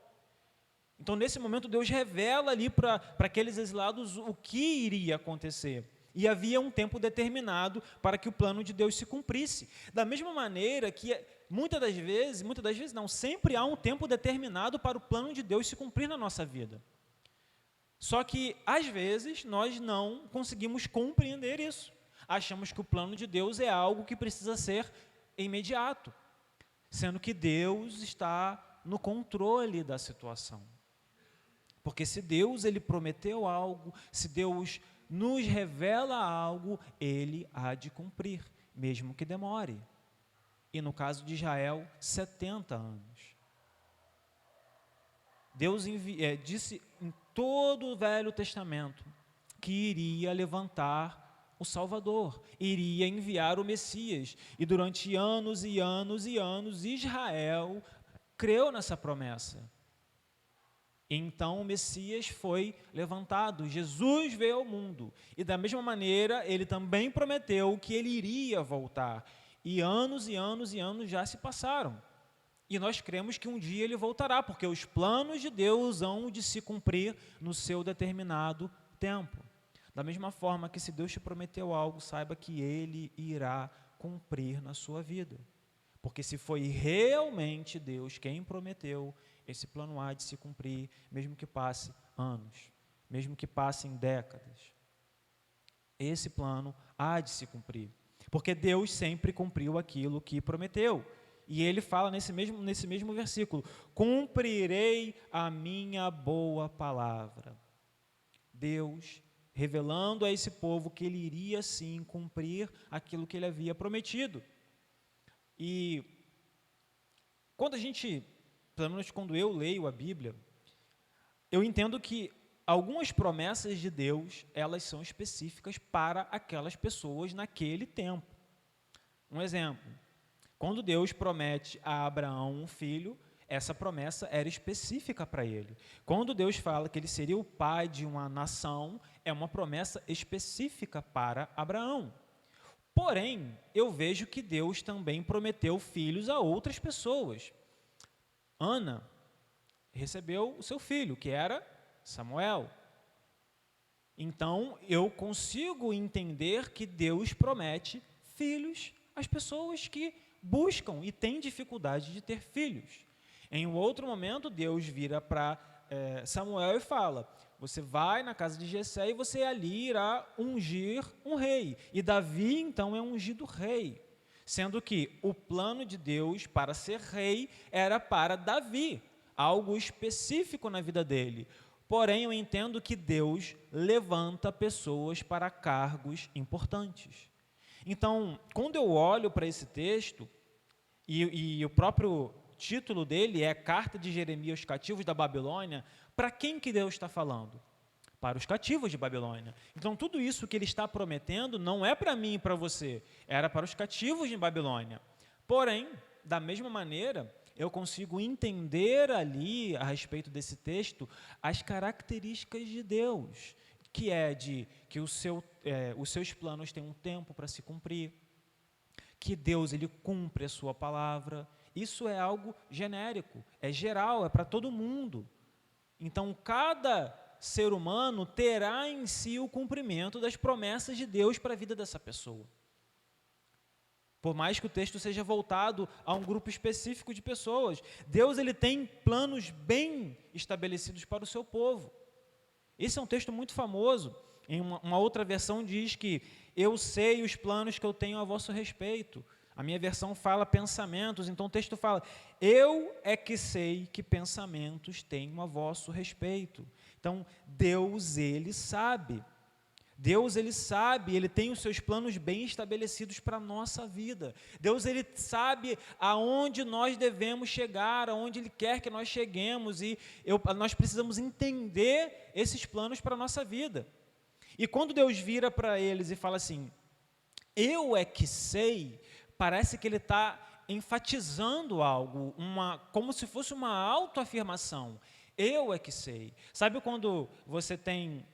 Speaker 6: Então, nesse momento, Deus revela ali para aqueles exilados o que iria acontecer. E havia um tempo determinado para que o plano de Deus se cumprisse. Da mesma maneira que, muitas das vezes não, sempre há um tempo determinado para o plano de Deus se cumprir na nossa vida. Só que, às vezes, nós não conseguimos compreender isso. Achamos que o plano de Deus é algo que precisa ser imediato, sendo que Deus está no controle da situação. Porque se Deus ele prometeu algo, se Deus nos revela algo, ele há de cumprir, mesmo que demore. E no caso de Israel, 70 anos. Deus disse em todo o Velho Testamento que iria levantar o Salvador, iria enviar o Messias. E durante anos e anos e anos, Israel creu nessa promessa. Então o Messias foi levantado, Jesus veio ao mundo. E da mesma maneira, ele também prometeu que ele iria voltar. E anos e anos e anos já se passaram. E nós cremos que um dia ele voltará, porque os planos de Deus hão de se cumprir no seu determinado tempo. Da mesma forma que se Deus te prometeu algo, saiba que ele irá cumprir na sua vida. Porque se foi realmente Deus quem prometeu, esse plano há de se cumprir, mesmo que passe anos, mesmo que passem décadas. Esse plano há de se cumprir, porque Deus sempre cumpriu aquilo que prometeu. E ele fala nesse mesmo versículo: cumprirei a minha boa palavra. Deus revelando a esse povo que ele iria sim cumprir aquilo que ele havia prometido. E pelo menos quando eu leio a Bíblia, eu entendo que algumas promessas de Deus, elas são específicas para aquelas pessoas naquele tempo. Um exemplo, quando Deus promete a Abraão um filho, essa promessa era específica para ele. Quando Deus fala que ele seria o pai de uma nação, é uma promessa específica para Abraão. Porém, eu vejo que Deus também prometeu filhos a outras pessoas. Ana recebeu o seu filho, que era Samuel. Então, eu consigo entender que Deus promete filhos às pessoas que buscam e têm dificuldade de ter filhos. Em um outro momento, Deus vira para Samuel e fala: você vai na casa de Jessé e você ali irá ungir um rei. E Davi, então, é ungido rei. Sendo que o plano de Deus para ser rei era para Davi, algo específico na vida dele. Porém, eu entendo que Deus levanta pessoas para cargos importantes. Então, quando eu olho para esse texto, e o próprio título dele é Carta de Jeremias aos cativos da Babilônia, para quem que Deus está falando? Para os cativos de Babilônia. Então, tudo isso que ele está prometendo não é para mim e para você, era para os cativos de Babilônia. Porém, da mesma maneira, eu consigo entender ali, a respeito desse texto, as características de Deus, que é de que os seus planos têm um tempo para se cumprir, que Deus ele cumpre a sua palavra. Isso é algo genérico, é geral, é para todo mundo. Então, cada ser humano terá em si o cumprimento das promessas de Deus para a vida dessa pessoa. Por mais que o texto seja voltado a um grupo específico de pessoas, Deus ele tem planos bem estabelecidos para o seu povo. Esse é um texto muito famoso. Em uma outra versão diz que eu sei os planos que eu tenho a vosso respeito. A minha versão fala pensamentos, então o texto fala: eu é que sei que pensamentos tenho a vosso respeito. Então, Deus, ele sabe. Deus, ele sabe, ele tem os seus planos bem estabelecidos para a nossa vida. Deus, ele sabe aonde nós devemos chegar, aonde ele quer que nós cheguemos, e nós precisamos entender esses planos para a nossa vida. E quando Deus vira para eles e fala assim: eu é que sei, parece que ele está enfatizando algo, como se fosse uma autoafirmação. Eu é que sei. Sabe quando você tem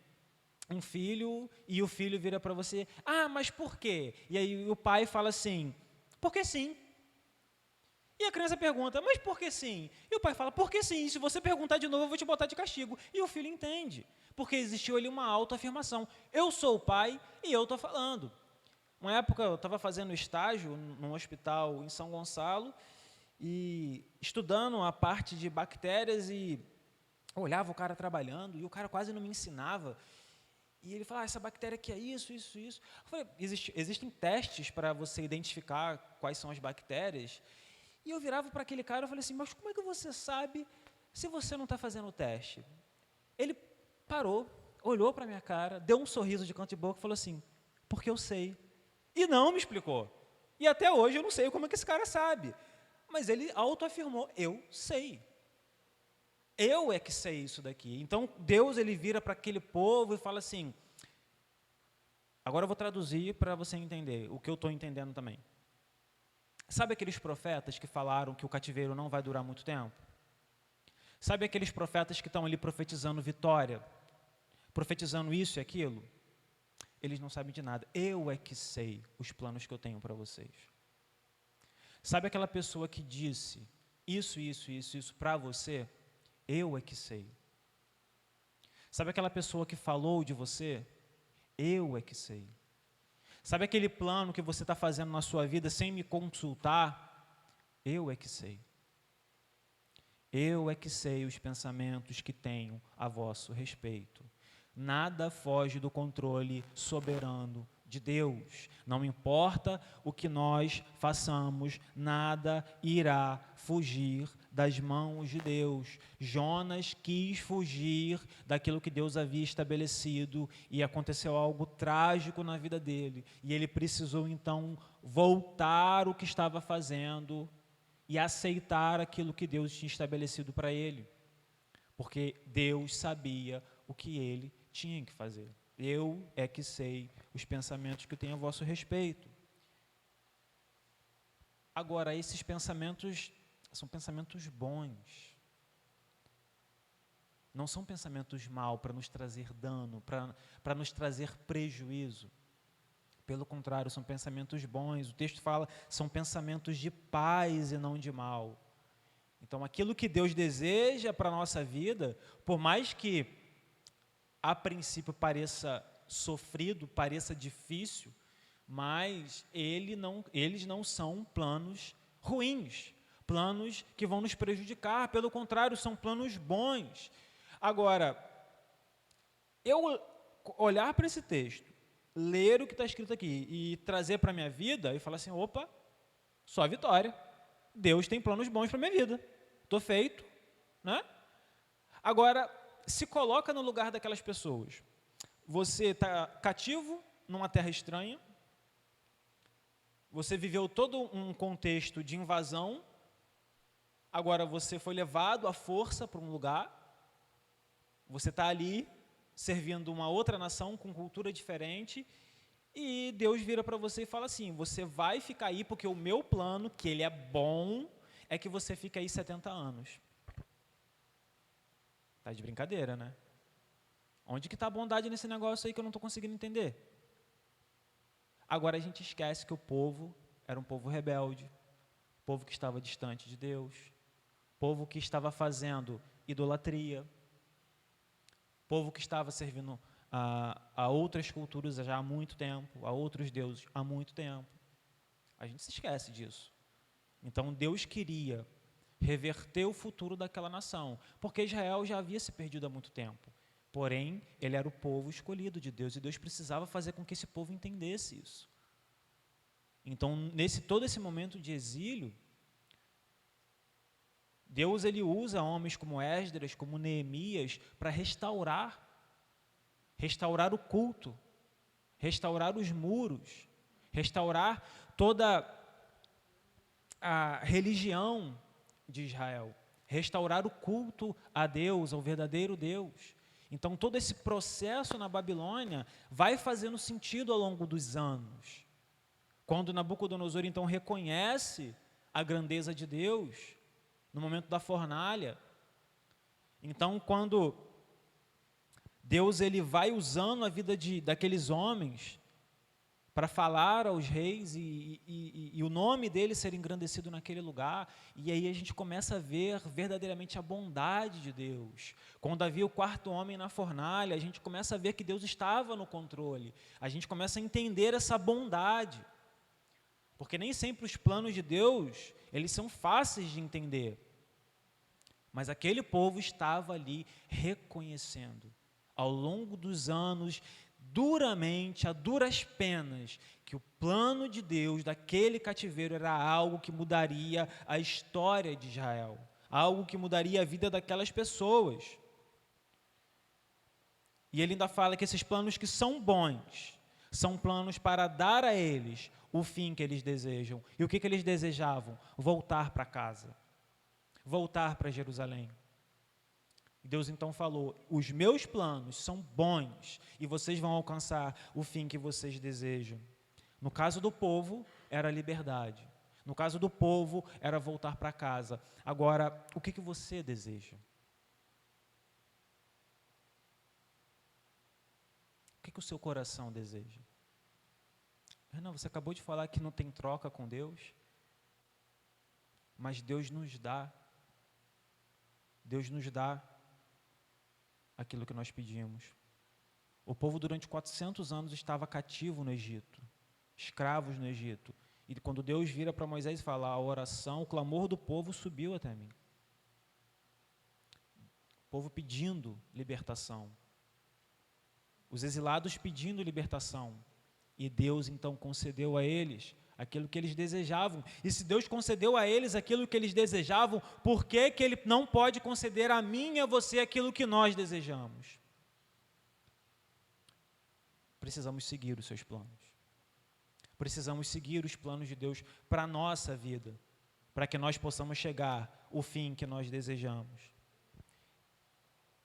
Speaker 6: um filho e o filho vira para você: ah, mas por quê? E aí o pai fala assim: porque sim. E a criança pergunta: mas por que sim? E o pai fala: porque sim, se você perguntar de novo eu vou te botar de castigo. E o filho entende, porque existiu ali uma autoafirmação. Eu sou o pai e eu estou falando. Uma época eu estava fazendo estágio num hospital em São Gonçalo e estudando a parte de bactérias, e eu olhava o cara trabalhando e o cara quase não me ensinava. E ele falava: essa bactéria aqui é isso, isso, isso. Eu falei: existem testes para você identificar quais são as bactérias. E eu virava para aquele cara e falei assim: mas como é que você sabe se você não está fazendo o teste? Ele parou, olhou para a minha cara, deu um sorriso de canto de boca e falou assim: porque eu sei. E não me explicou. E até hoje eu não sei como é que esse cara sabe. Mas ele autoafirmou: eu sei. Eu é que sei isso daqui. Então, Deus ele vira para aquele povo e fala assim: Agora eu vou traduzir para você entender o que eu estou entendendo também. Sabe aqueles profetas que falaram que o cativeiro não vai durar muito tempo? Sabe aqueles profetas que estão ali profetizando vitória, profetizando isso e aquilo? Eles não sabem de nada. Eu é que sei os planos que eu tenho para vocês. Sabe aquela pessoa que disse isso para você? Eu é que sei. Sabe aquela pessoa que falou de você? Eu é que sei. Sabe aquele plano que você está fazendo na sua vida sem me consultar? Eu é que sei. Eu é que sei os pensamentos que tenho a vosso respeito. Nada foge do controle soberano de Deus. Não importa o que nós façamos, nada irá fugir das mãos de Deus. Jonas quis fugir daquilo que Deus havia estabelecido e aconteceu algo trágico na vida dele. E ele precisou então voltar o que estava fazendo e aceitar aquilo que Deus tinha estabelecido para ele. Porque Deus sabia o que ele tinha que fazer. Eu é que sei os pensamentos que tenho a vosso respeito. Agora, esses pensamentos são pensamentos bons. Não são pensamentos maus para nos trazer dano, para nos trazer prejuízo. Pelo contrário, são pensamentos bons. O texto fala, são pensamentos de paz e não de mal. Então, aquilo que Deus deseja para a nossa vida, por mais que a princípio pareça sofrido, pareça difícil, mas eles não são planos ruins, planos que vão nos prejudicar. Pelo contrário, são planos bons. Agora, eu olhar para esse texto, ler o que está escrito aqui e trazer para a minha vida e falar assim, opa, só vitória. Deus tem planos bons para a minha vida. Estou feito, né? Agora, se coloca no lugar daquelas pessoas. Você está cativo numa terra estranha, você viveu todo um contexto de invasão, agora você foi levado à força para um lugar, você está ali servindo uma outra nação com cultura diferente, e Deus vira para você e fala assim, você vai ficar aí porque o meu plano, que ele é bom, é que você fique aí 70 anos. Tá de brincadeira, né? Onde que está a bondade nesse negócio aí que eu não estou conseguindo entender? Agora a gente esquece que o povo era um povo rebelde, povo que estava distante de Deus, povo que estava fazendo idolatria, povo que estava servindo a outras culturas já há muito tempo, a outros deuses há muito tempo. A gente se esquece disso. Então Deus queria reverter o futuro daquela nação, porque Israel já havia se perdido há muito tempo. Porém, ele era o povo escolhido de Deus, e Deus precisava fazer com que esse povo entendesse isso. Então, todo esse momento de exílio, Deus ele usa homens como Esdras, como Neemias, para restaurar o culto, restaurar os muros, restaurar toda a religião de Israel, restaurar o culto a Deus, ao verdadeiro Deus. Então, todo esse processo na Babilônia vai fazendo sentido ao longo dos anos. Quando Nabucodonosor, então, reconhece a grandeza de Deus, no momento da fornalha, então, quando Deus ele vai usando a vida daqueles homens para falar aos reis e o nome dele ser engrandecido naquele lugar, e aí a gente começa a ver verdadeiramente a bondade de Deus. Quando havia o quarto homem na fornalha, a gente começa a ver que Deus estava no controle, a gente começa a entender essa bondade, porque nem sempre os planos de Deus, eles são fáceis de entender, mas aquele povo estava ali reconhecendo, ao longo dos anos, duramente, a duras penas, que o plano de Deus daquele cativeiro era algo que mudaria a história de Israel, algo que mudaria a vida daquelas pessoas. E ele ainda fala que esses planos que são bons, são planos para dar a eles o fim que eles desejam. E o que eles desejavam? Voltar para casa, voltar para Jerusalém. Deus então falou: os meus planos são bons e vocês vão alcançar o fim que vocês desejam. No caso do povo, era a liberdade. No caso do povo, era voltar para casa. Agora, o que você deseja? O que o seu coração deseja? Renan, você acabou de falar que não tem troca com Deus, mas Deus nos dá aquilo que nós pedimos. O povo durante 400 anos estava cativo no Egito, escravos no Egito. E quando Deus vira para Moisés e fala: a oração, o clamor do povo subiu até mim. O povo pedindo libertação. Os exilados pedindo libertação. E Deus então concedeu a eles aquilo que eles desejavam. E se Deus concedeu a eles aquilo que eles desejavam, por que que Ele não pode conceder a mim e a você aquilo que nós desejamos? Precisamos seguir os seus planos. Precisamos seguir os planos de Deus para a nossa vida, para que nós possamos chegar ao fim que nós desejamos.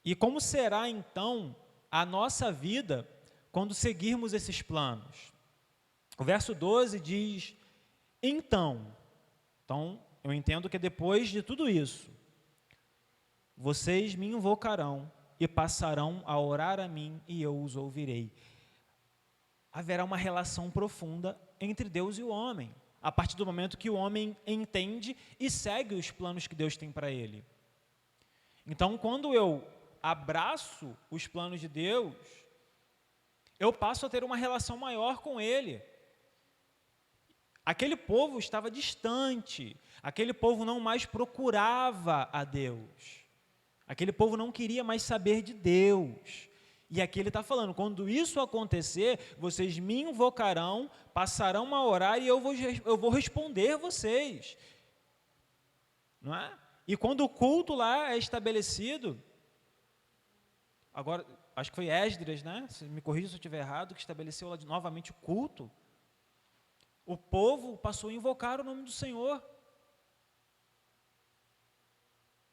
Speaker 6: E como será então a nossa vida quando seguirmos esses planos? O verso 12 diz: então, eu entendo que depois de tudo isso, vocês me invocarão e passarão a orar a mim e eu os ouvirei. Haverá uma relação profunda entre Deus e o homem, a partir do momento que o homem entende e segue os planos que Deus tem para ele. Então, quando eu abraço os planos de Deus, eu passo a ter uma relação maior com Ele. Aquele povo estava distante, aquele povo não mais procurava a Deus, aquele povo não queria mais saber de Deus. E aqui ele está falando: quando isso acontecer, vocês me invocarão, passarão a orar e eu vou responder vocês. Não é? E quando o culto lá é estabelecido, agora, acho que foi Esdras, né? Me corrija se eu estiver errado, que estabeleceu lá novamente o culto. O povo passou a invocar o nome do Senhor.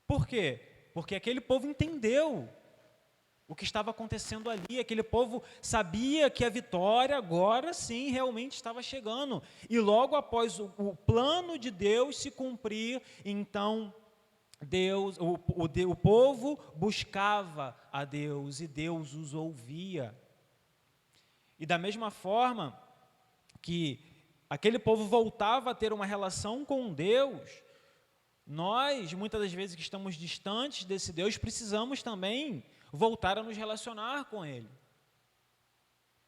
Speaker 6: Por quê? Porque aquele povo entendeu o que estava acontecendo ali. Aquele povo sabia que a vitória agora sim realmente estava chegando. E logo após o plano de Deus se cumprir, então o povo buscava a Deus e Deus os ouvia. E da mesma forma que aquele povo voltava a ter uma relação com Deus, nós, muitas das vezes que estamos distantes desse Deus, precisamos também voltar a nos relacionar com Ele.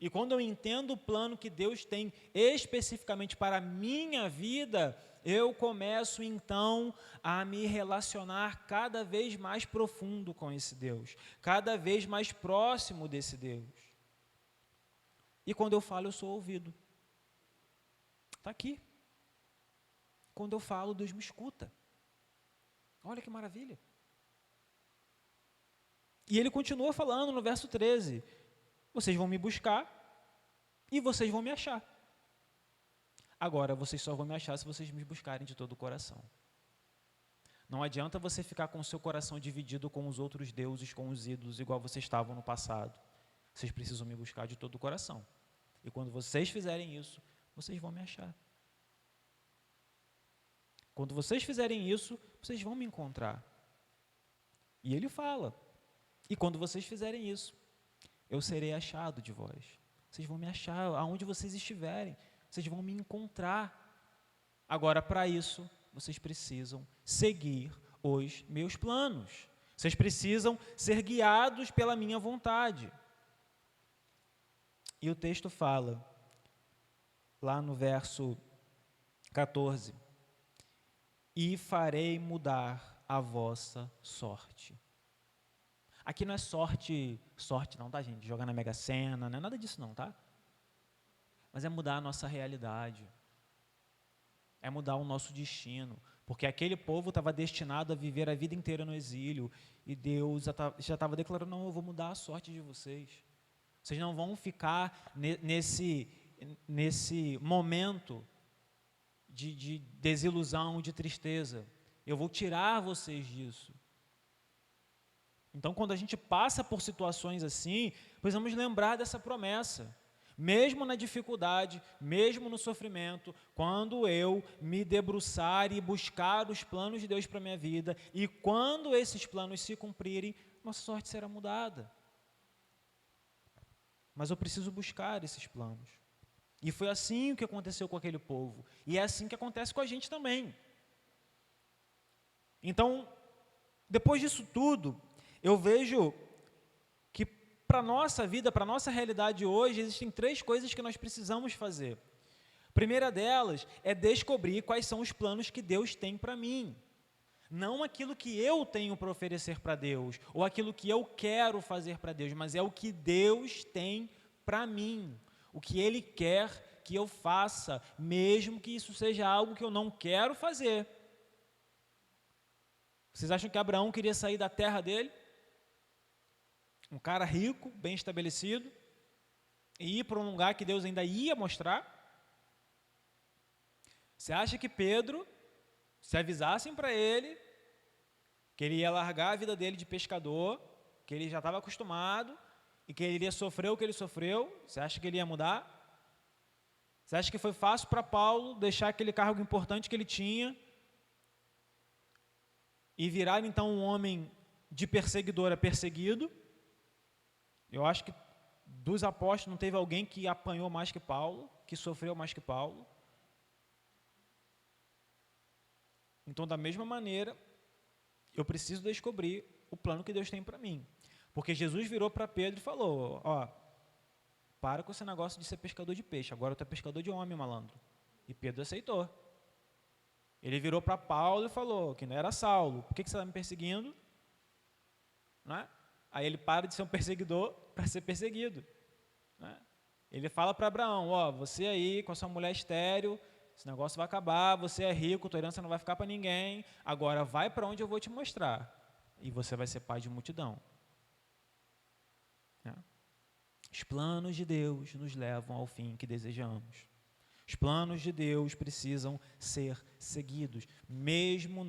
Speaker 6: E quando eu entendo o plano que Deus tem especificamente para a minha vida, eu começo então a me relacionar cada vez mais profundo com esse Deus, cada vez mais próximo desse Deus. E quando eu falo, eu sou ouvido. Está aqui. Quando eu falo, Deus me escuta. Olha que maravilha. E ele continua falando no verso 13: vocês vão me buscar e vocês vão me achar. Agora, vocês só vão me achar se vocês me buscarem de todo o coração. Não adianta você ficar com o seu coração dividido com os outros deuses, com os ídolos, igual vocês estavam no passado. Vocês precisam me buscar de todo o coração. E quando vocês fizerem isso, vocês vão me achar. Quando vocês fizerem isso, vocês vão me encontrar. E ele fala: e quando vocês fizerem isso, eu serei achado de vós. Vocês vão me achar aonde vocês estiverem. Vocês vão me encontrar. Agora, para isso, vocês precisam seguir os meus planos. Vocês precisam ser guiados pela minha vontade. E o texto fala, lá no verso 14: e farei mudar a vossa sorte. Aqui não é sorte não, tá, gente? Jogar na Mega Sena, não é nada disso não, tá? Mas é mudar a nossa realidade. É mudar o nosso destino. Porque aquele povo estava destinado a viver a vida inteira no exílio. E Deus já estava declarando: não, eu vou mudar a sorte de vocês. Vocês não vão ficar nesse momento de desilusão, de tristeza. Eu vou tirar vocês disso. Então, quando a gente passa por situações assim, precisamos lembrar dessa promessa. Mesmo na dificuldade, mesmo no sofrimento, quando eu me debruçar e buscar os planos de Deus para a minha vida, e quando esses planos se cumprirem, nossa sorte será mudada. Mas eu preciso buscar esses planos. E foi assim que aconteceu com aquele povo. E é assim que acontece com a gente também. Então, depois disso tudo, eu vejo que para a nossa vida, para a nossa realidade hoje, existem 3 coisas que nós precisamos fazer. A primeira delas é descobrir quais são os planos que Deus tem para mim. Não aquilo que eu tenho para oferecer para Deus, ou aquilo que eu quero fazer para Deus, mas é o que Deus tem para mim. O que Ele quer que eu faça, mesmo que isso seja algo que eu não quero fazer. Vocês acham que Abraão queria sair da terra dele? Um cara rico, bem estabelecido, e ir para um lugar que Deus ainda ia mostrar? Você acha que Pedro, se avisassem para ele que ele ia largar a vida dele de pescador, que ele já estava acostumado e que ele iria sofrer o que ele sofreu, você acha que ele ia mudar? Você acha que foi fácil para Paulo deixar aquele cargo importante que ele tinha e virar então um homem de perseguidor a perseguido? Eu acho que dos apóstolos não teve alguém que apanhou mais que Paulo, que sofreu mais que Paulo. Então, da mesma maneira, eu preciso descobrir o plano que Deus tem para mim. Porque Jesus virou para Pedro e falou, ó, para com esse negócio de ser pescador de peixe, agora tu é pescador de homem, malandro. E Pedro aceitou. Ele virou para Paulo e falou que não era Saulo, por que você está me perseguindo? Não é? Aí ele para de ser um perseguidor para ser perseguido. Né? Ele fala para Abraão, ó, você aí com a sua mulher estéril, esse negócio vai acabar, você é rico, tua herança não vai ficar para ninguém, agora vai para onde eu vou te mostrar, e você vai ser pai de multidão. Né? Os planos de Deus nos levam ao fim que desejamos. Os planos de Deus precisam ser seguidos, mesmo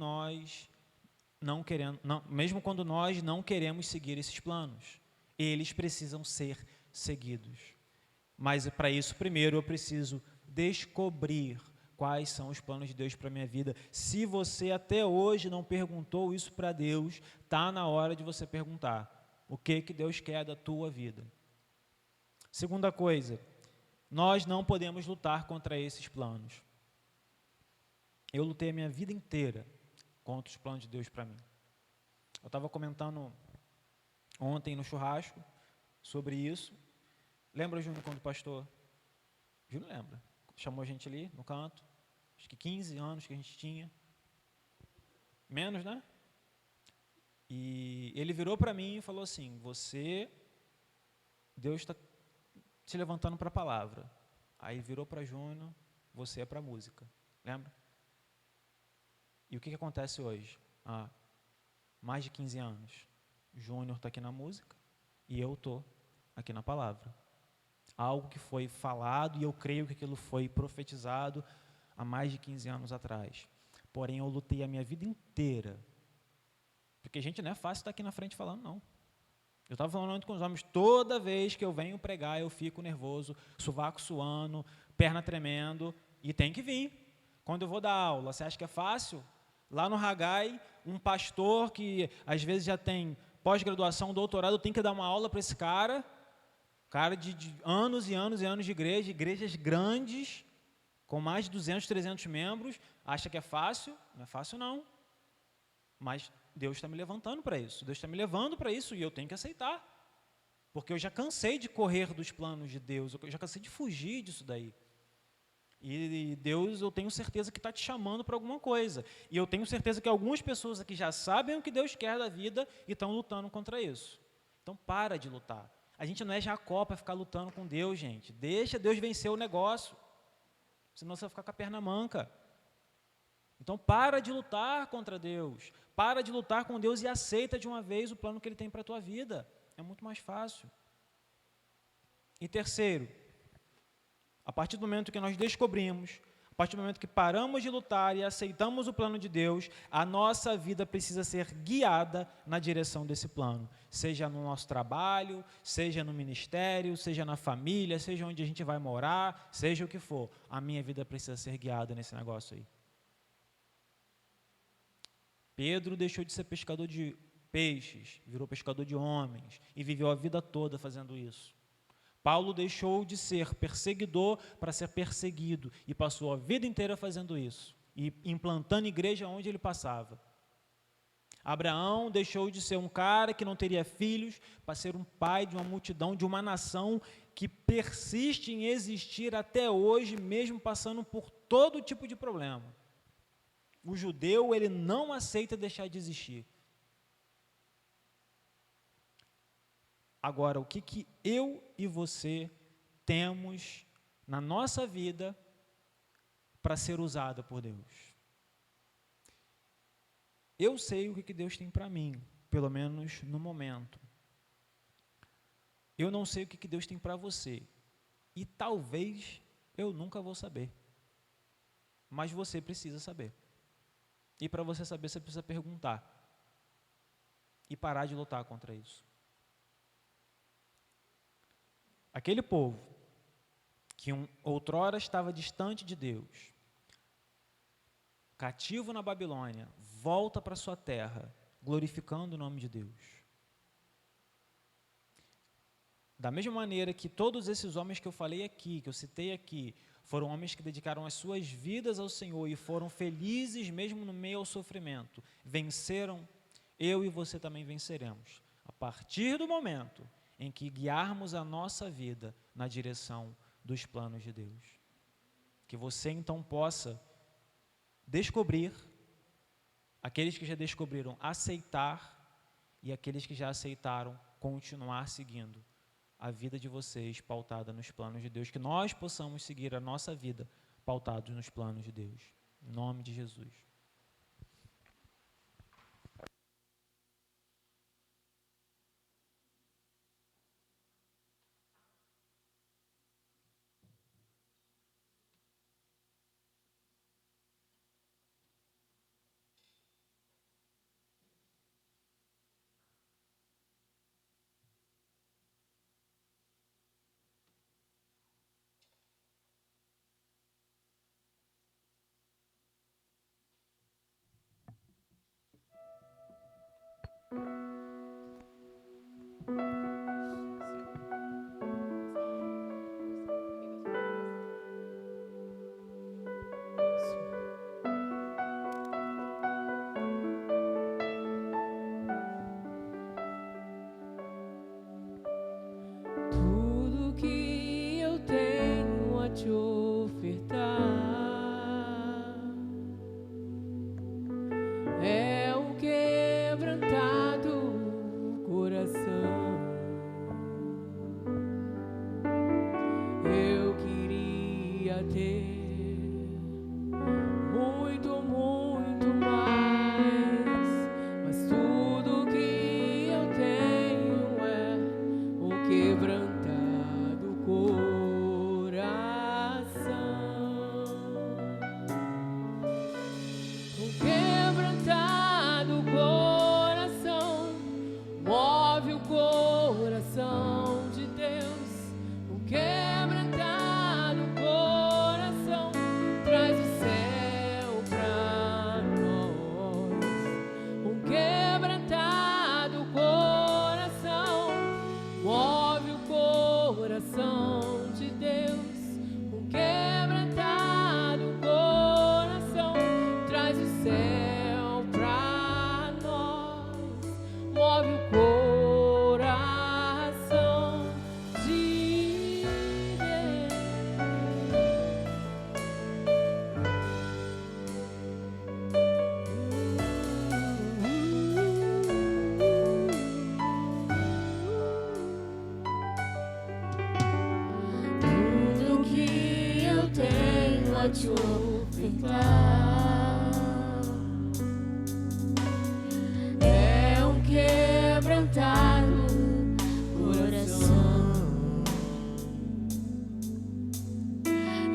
Speaker 6: mesmo quando nós não queremos seguir esses planos, eles precisam ser seguidos. Mas para isso, primeiro, eu preciso descobrir quais são os planos de Deus para a minha vida. Se você até hoje não perguntou isso para Deus, está na hora de você perguntar o que Deus quer da tua vida. Segunda coisa, nós não podemos lutar contra esses planos. Eu lutei a minha vida inteira contra os planos de Deus para mim. Eu estava comentando ontem no churrasco sobre isso. Lembra, Júnior, quando o pastor... Júnior lembra. Chamou a gente ali no canto. Acho que 15 anos que a gente tinha. Menos, né? E ele virou para mim e falou assim, Deus está se levantando para a palavra. Aí virou para Júnior, você é para a música. Lembra? E o que acontece hoje? Mais de 15 anos. Júnior está aqui na música e eu estou aqui na palavra. Algo que foi falado e eu creio que aquilo foi profetizado há mais de 15 anos atrás. Porém, eu lutei a minha vida inteira. Porque, gente, não é fácil estar aqui na frente falando, não. Eu estava falando muito com os homens, toda vez que eu venho pregar, eu fico nervoso, sovaco suando, perna tremendo, e tem que vir. Quando eu vou dar aula, você acha que é fácil? Lá no Haggai, um pastor que às vezes já tem pós-graduação, doutorado, tem que dar uma aula para esse cara de anos e anos e anos de igreja, igrejas grandes, com mais de 200, 300 membros, acha que é fácil? Não é fácil não. Mas Deus está me levantando para isso, Deus está me levando para isso e eu tenho que aceitar. Porque eu já cansei de correr dos planos de Deus, eu já cansei de fugir disso daí. E Deus, eu tenho certeza que está te chamando para alguma coisa. E eu tenho certeza que algumas pessoas aqui já sabem o que Deus quer da vida e estão lutando contra isso. Então, para de lutar. A gente não é Jacó para ficar lutando com Deus, gente. Deixa Deus vencer o negócio. Senão você vai ficar com a perna manca. Então, para de lutar contra Deus. Para de lutar com Deus e aceita de uma vez o plano que Ele tem para a tua vida. É muito mais fácil. E terceiro, a partir do momento que nós descobrimos, a A partir do momento que paramos de lutar e aceitamos o plano de Deus, a nossa vida precisa ser guiada na direção desse plano. Seja no nosso trabalho, seja no ministério, seja na família, seja onde a gente vai morar, seja o que for. A minha vida precisa ser guiada nesse negócio aí. Pedro deixou de ser pescador de peixes, virou pescador de homens e viveu a vida toda fazendo isso. Paulo deixou de ser perseguidor para ser perseguido e passou a vida inteira fazendo isso e implantando igreja onde ele passava. Abraão deixou de ser um cara que não teria filhos para ser um pai de uma multidão, de uma nação que persiste em existir até hoje, mesmo passando por todo tipo de problema. O judeu, ele não aceita deixar de existir. Agora, o que eu e você temos na nossa vida para ser usada por Deus? Eu sei o que Deus tem para mim, pelo menos no momento. Eu não sei o que Deus tem para você. E talvez eu nunca vou saber. Mas você precisa saber. E para você saber, você precisa perguntar. E parar de lutar contra isso. Aquele povo que outrora estava distante de Deus, cativo na Babilônia, volta para sua terra, glorificando o nome de Deus. Da mesma maneira que todos esses homens que eu falei aqui, que eu citei aqui, foram homens que dedicaram as suas vidas ao Senhor e foram felizes mesmo no meio ao sofrimento, venceram, eu e você também venceremos. A partir do momento em que guiarmos a nossa vida na direção dos planos de Deus. Que você então possa descobrir, aqueles que já descobriram, aceitar, e aqueles que já aceitaram, continuar seguindo a vida de vocês pautada nos planos de Deus, que nós possamos seguir a nossa vida pautados nos planos de Deus. Em nome de Jesus.
Speaker 4: Tudo que eu tenho a te ofertar é um quebrantado coração. Eu queria ter muito, muito mais, mas tudo que eu tenho é um quebrantado coração. Um quebrantado coração move o coração de Deus. Um quebrantado coração traz o céu pra nós. Um quebrantado coração move o coração de Deus. Um quebrantado coração traz o céu pra nós. Move o coração de Deus.
Speaker 3: Tudo que eu tenho a te ofertar é um quebrantado coração.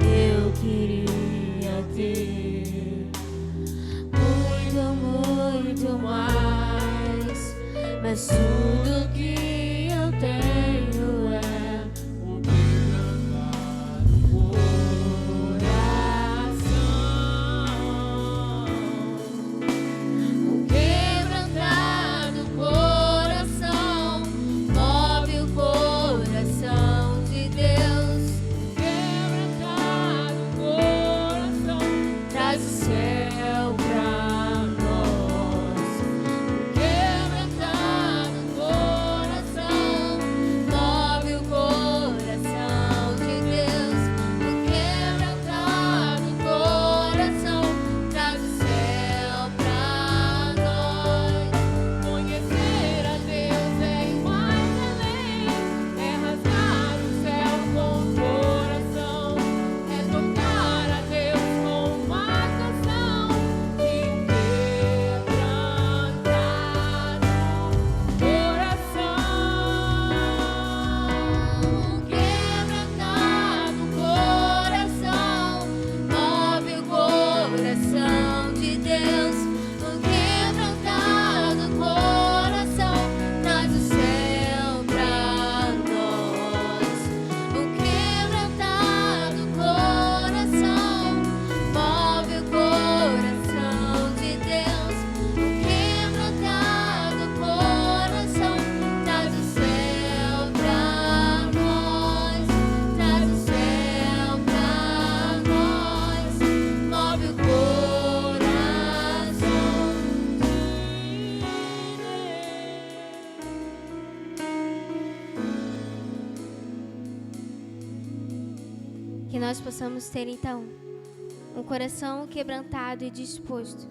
Speaker 3: Eu queria mas tudo que eu tenho é um quebrantado coração. Um quebrantado coração move o coração de Deus. Um quebrantado coração traz o céu pra nós. Um quebrantado coração move o coração de Deus. Um quebrantado coração traz o céu pra nós. Conhecer a Deus é ir mais além, é rasgar o céu com o coração, é tocar a Deus com uma canção e um quebrantado coração. Um quebrantado coração move o coração de Deus. Um quebrantado coração traz o céu pra nós. Um quebrantado coração move o coração de Deus. Um quebrantado coração traz o céu pra nós. Traz o céu pra nós. Move o coração
Speaker 1: Que nós possamos ter então um coração quebrantado e disposto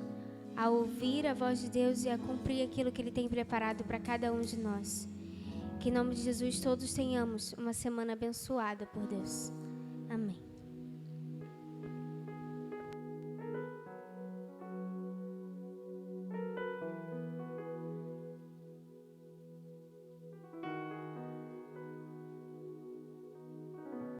Speaker 1: a ouvir a voz de Deus e a cumprir aquilo que Ele tem preparado para cada um de nós. Que em nome de Jesus todos tenhamos uma semana abençoada por Deus. Amém.